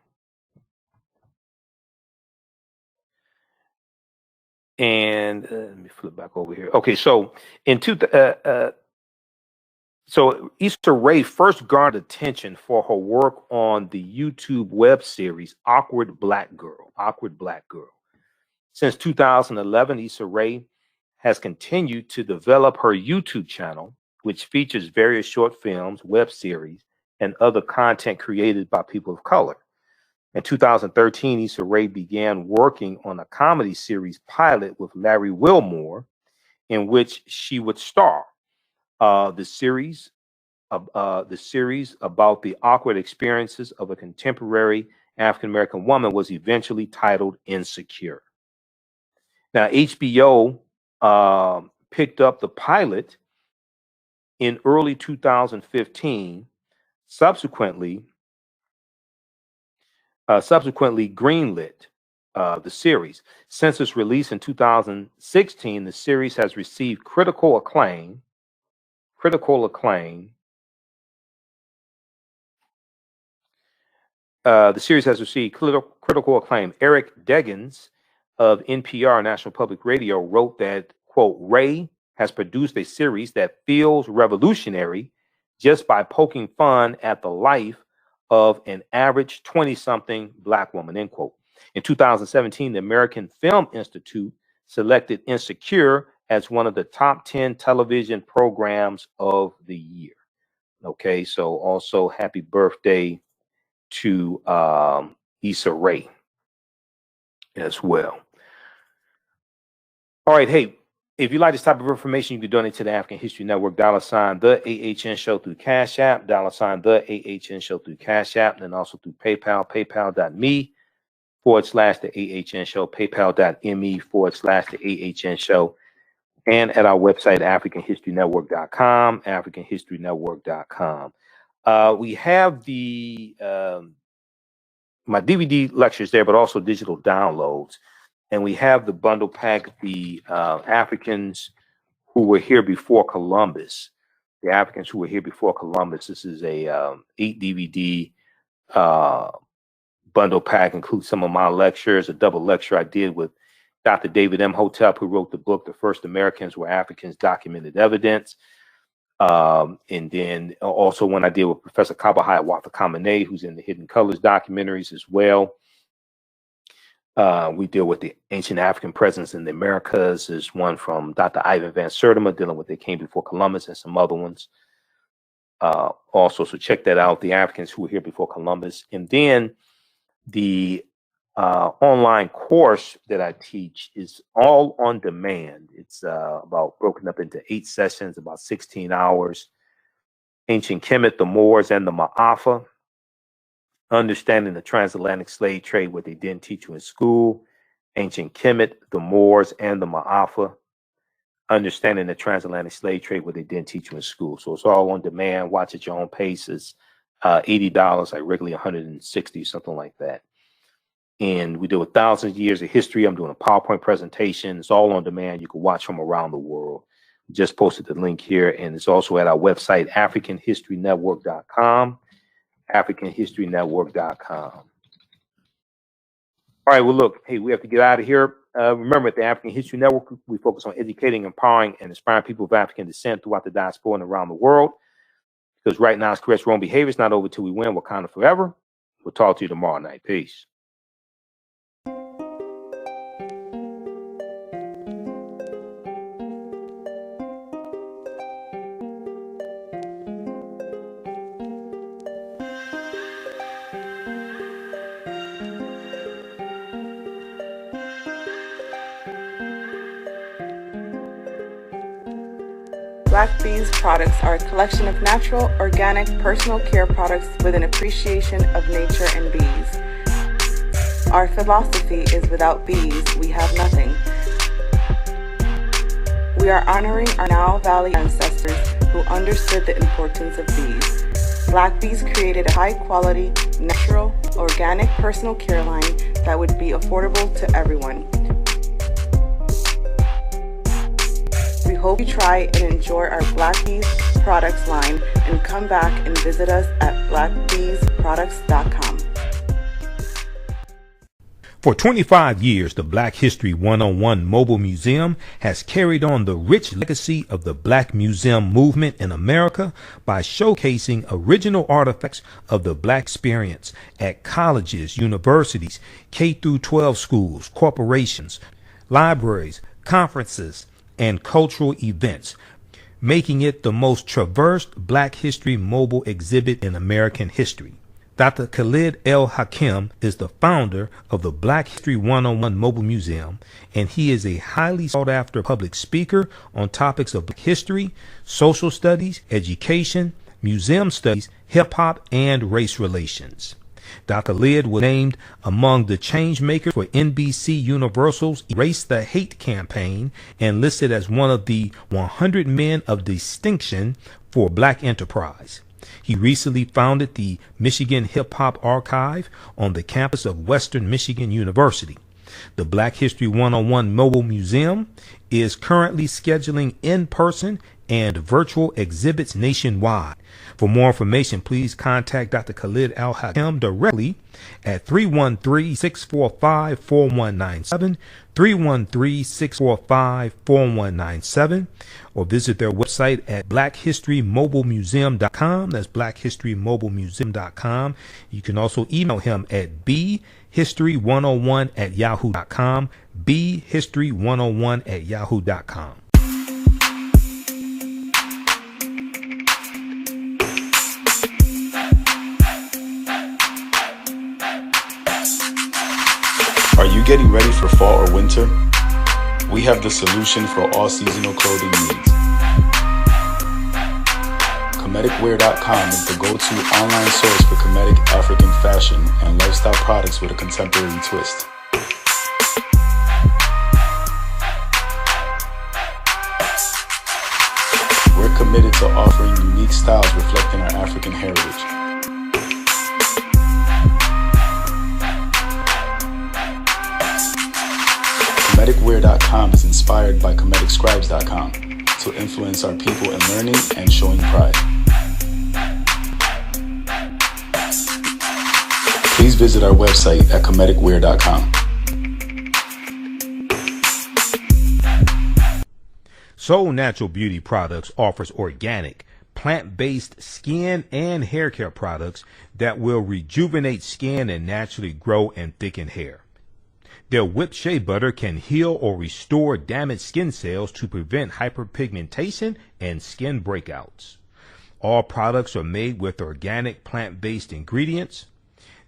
Speaker 1: And let me flip back over here. Okay, so so Issa Rae first garnered attention for her work on the YouTube web series Awkward Black Girl. Awkward Black Girl. Since 2011, Issa Rae has continued to develop her YouTube channel, which features various short films, web series, and other content created by people of color. In 2013, Issa Rae began working on a comedy series pilot with Larry Wilmore, in which she would star. The series the series about the awkward experiences of a contemporary African-American woman was eventually titled Insecure. Now, HBO picked up the pilot in early 2015, subsequently greenlit the series. Since its release in 2016, the series has received critical acclaim. The series has received critical acclaim. Eric Deggans of NPR, National Public Radio, wrote that, quote, Ray has produced a series that feels revolutionary just by poking fun at the life of an average 20-something Black woman, end quote. In 2017, the American Film Institute selected Insecure as one of the top 10 television programs of the year. Okay, so also happy birthday to Issa Rae as well. All right, hey, if you like this type of information, you can donate to the African History Network, $ the AHN Show through Cash App, $ the AHN Show through Cash App, and also through PayPal, paypal.me/the AHN Show, paypal.me/the AHN Show, and at our website, AfricanHistoryNetwork.com, AfricanHistoryNetwork.com. We have the my DVD lectures there, but also digital downloads. And we have the bundle pack, the Africans who were here before Columbus. The Africans who were here before Columbus. This is a 8 DVD bundle pack, includes some of my lectures, a double lecture I did with Dr. David Imhotep, who wrote the book, The First Americans Were Africans, Documented Evidence. And then also one I did with Professor Kabahaya Watakamene, who's in the Hidden Colors documentaries as well. We deal with the ancient African presence in the Americas. There's one from Dr. Ivan Van Sertima dealing with They Came Before Columbus, and some other ones. Also, so check that out, the Africans who were here before Columbus. And then the online course that I teach is all on demand. It's about broken up into 8 sessions, about 16 hours. Ancient Kemet, the Moors, and the Ma'afa. Understanding the transatlantic slave trade, what they didn't teach you in school. Ancient Kemet, the Moors, and the Ma'afa. Understanding the transatlantic slave trade, what they didn't teach you in school. So it's all on demand. Watch at your own pace. It's $80, like regularly $160, something like that. And we deal with thousands of years of history. I'm doing a PowerPoint presentation. It's all on demand. You can watch from around the world. Just posted the link here, and it's also at our website, AfricanHistoryNetwork.com. AfricanHistoryNetwork.com. All right, well, look, hey, we have to get out of here. Remember, at the African History Network, we focus on educating, empowering, and inspiring people of African descent throughout the diaspora and around the world. Because right now, it's correct wrong behavior. It's not over till we win. Wakanda forever. We'll talk to you tomorrow night. Peace.
Speaker 3: Black Bees products are a collection of natural, organic, personal care products with an appreciation of nature and bees. Our philosophy is without bees, we have nothing. We are honoring our Nile Valley ancestors who understood the importance of bees. Black Bees created a high-quality, natural, organic personal care line that would be affordable to everyone. We hope you try and enjoy our Black Bees products line and come back and visit us at blackbeesproducts.com.
Speaker 1: For 25 years, the Black History 101 Mobile Museum has carried on the rich legacy of the Black Museum movement in America by showcasing original artifacts of the Black experience at colleges, universities, K-12 schools, corporations, libraries, conferences, and cultural events, making it the most traversed Black History mobile exhibit in American history. Dr. Khalid El Hakim is the founder of the Black History 101 Mobile Museum, and he is a highly sought-after public speaker on topics of Black history, social studies, education, Museum Studies, Hip Hop and Race Relations. Dr. Khalid was named among the change makers for NBC Universal's Erase the Hate campaign and listed as one of the 100 men of distinction for Black enterprise. He recently founded the Michigan Hip Hop Archive on the campus of Western Michigan University. The Black History 101 Mobile Museum is currently scheduling in-person and virtual exhibits nationwide. For more information, please contact Dr. Khalid Al-Hakim directly at 313-645-4197, 313-645-4197, or visit their website at blackhistorymobilemuseum.com. That's blackhistorymobilemuseum.com. You can also email him at bhistory101@yahoo.com, bhistory101@yahoo.com.
Speaker 2: Are you getting ready for fall or winter? We have the solution for all seasonal clothing needs. Comedicwear.com is the go-to online source for Comedic African fashion and lifestyle products with a contemporary twist. We're committed to offering unique styles reflecting our African heritage. Comedicwear.com is inspired by ComedicScribes.com to influence our people in learning and showing pride. Please visit our website at Comedicwear.com.
Speaker 1: Soul Natural Beauty Products offers organic, plant-based skin and hair care products that will rejuvenate skin and naturally grow and thicken hair. Their whipped shea butter can heal or restore damaged skin cells to prevent hyperpigmentation and skin breakouts. All products are made with organic plant-based ingredients.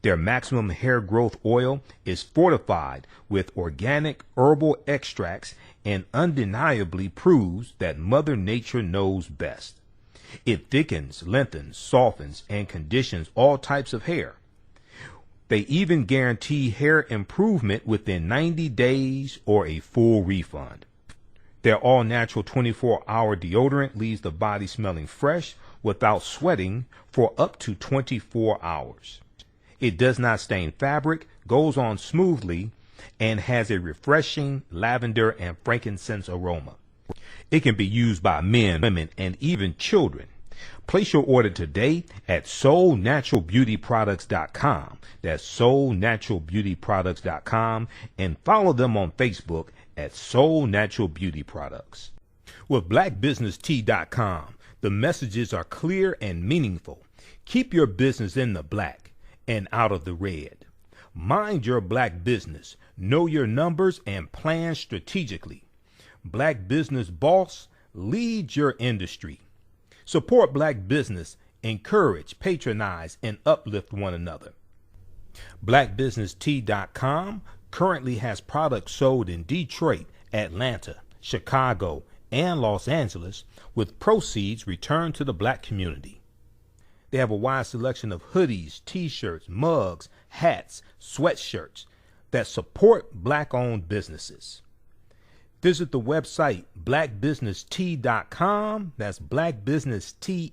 Speaker 1: Their maximum hair growth oil is fortified with organic herbal extracts and undeniably proves that Mother Nature knows best. It thickens, lengthens, softens, and conditions all types of hair. They even guarantee hair improvement within 90 days or a full refund. Their all-natural 24-hour deodorant leaves the body smelling fresh without sweating for up to 24 hours. It does not stain fabric, goes on smoothly, and has a refreshing lavender and frankincense aroma. It can be used by men, women, and even children. Place your order today at soulnaturalbeautyproducts.com. That's soulnaturalbeautyproducts.com, and follow them on Facebook at Soul Natural Beauty Products. With blackbusinesstee.com, the messages are clear and meaningful. Keep your business in the black and out of the red. Mind your black business. Know your numbers and plan strategically. Black Business Boss, lead your industry. Support black business, encourage, patronize, and uplift one another. BlackBusinessTea.com currently has products sold in Detroit, Atlanta, Chicago, and Los Angeles, with proceeds returned to the black community. They have a wide selection of hoodies, t-shirts, mugs, hats, sweatshirts that support black-owned businesses. Visit the website blackbusinesstee.com. That's blackbusinesstee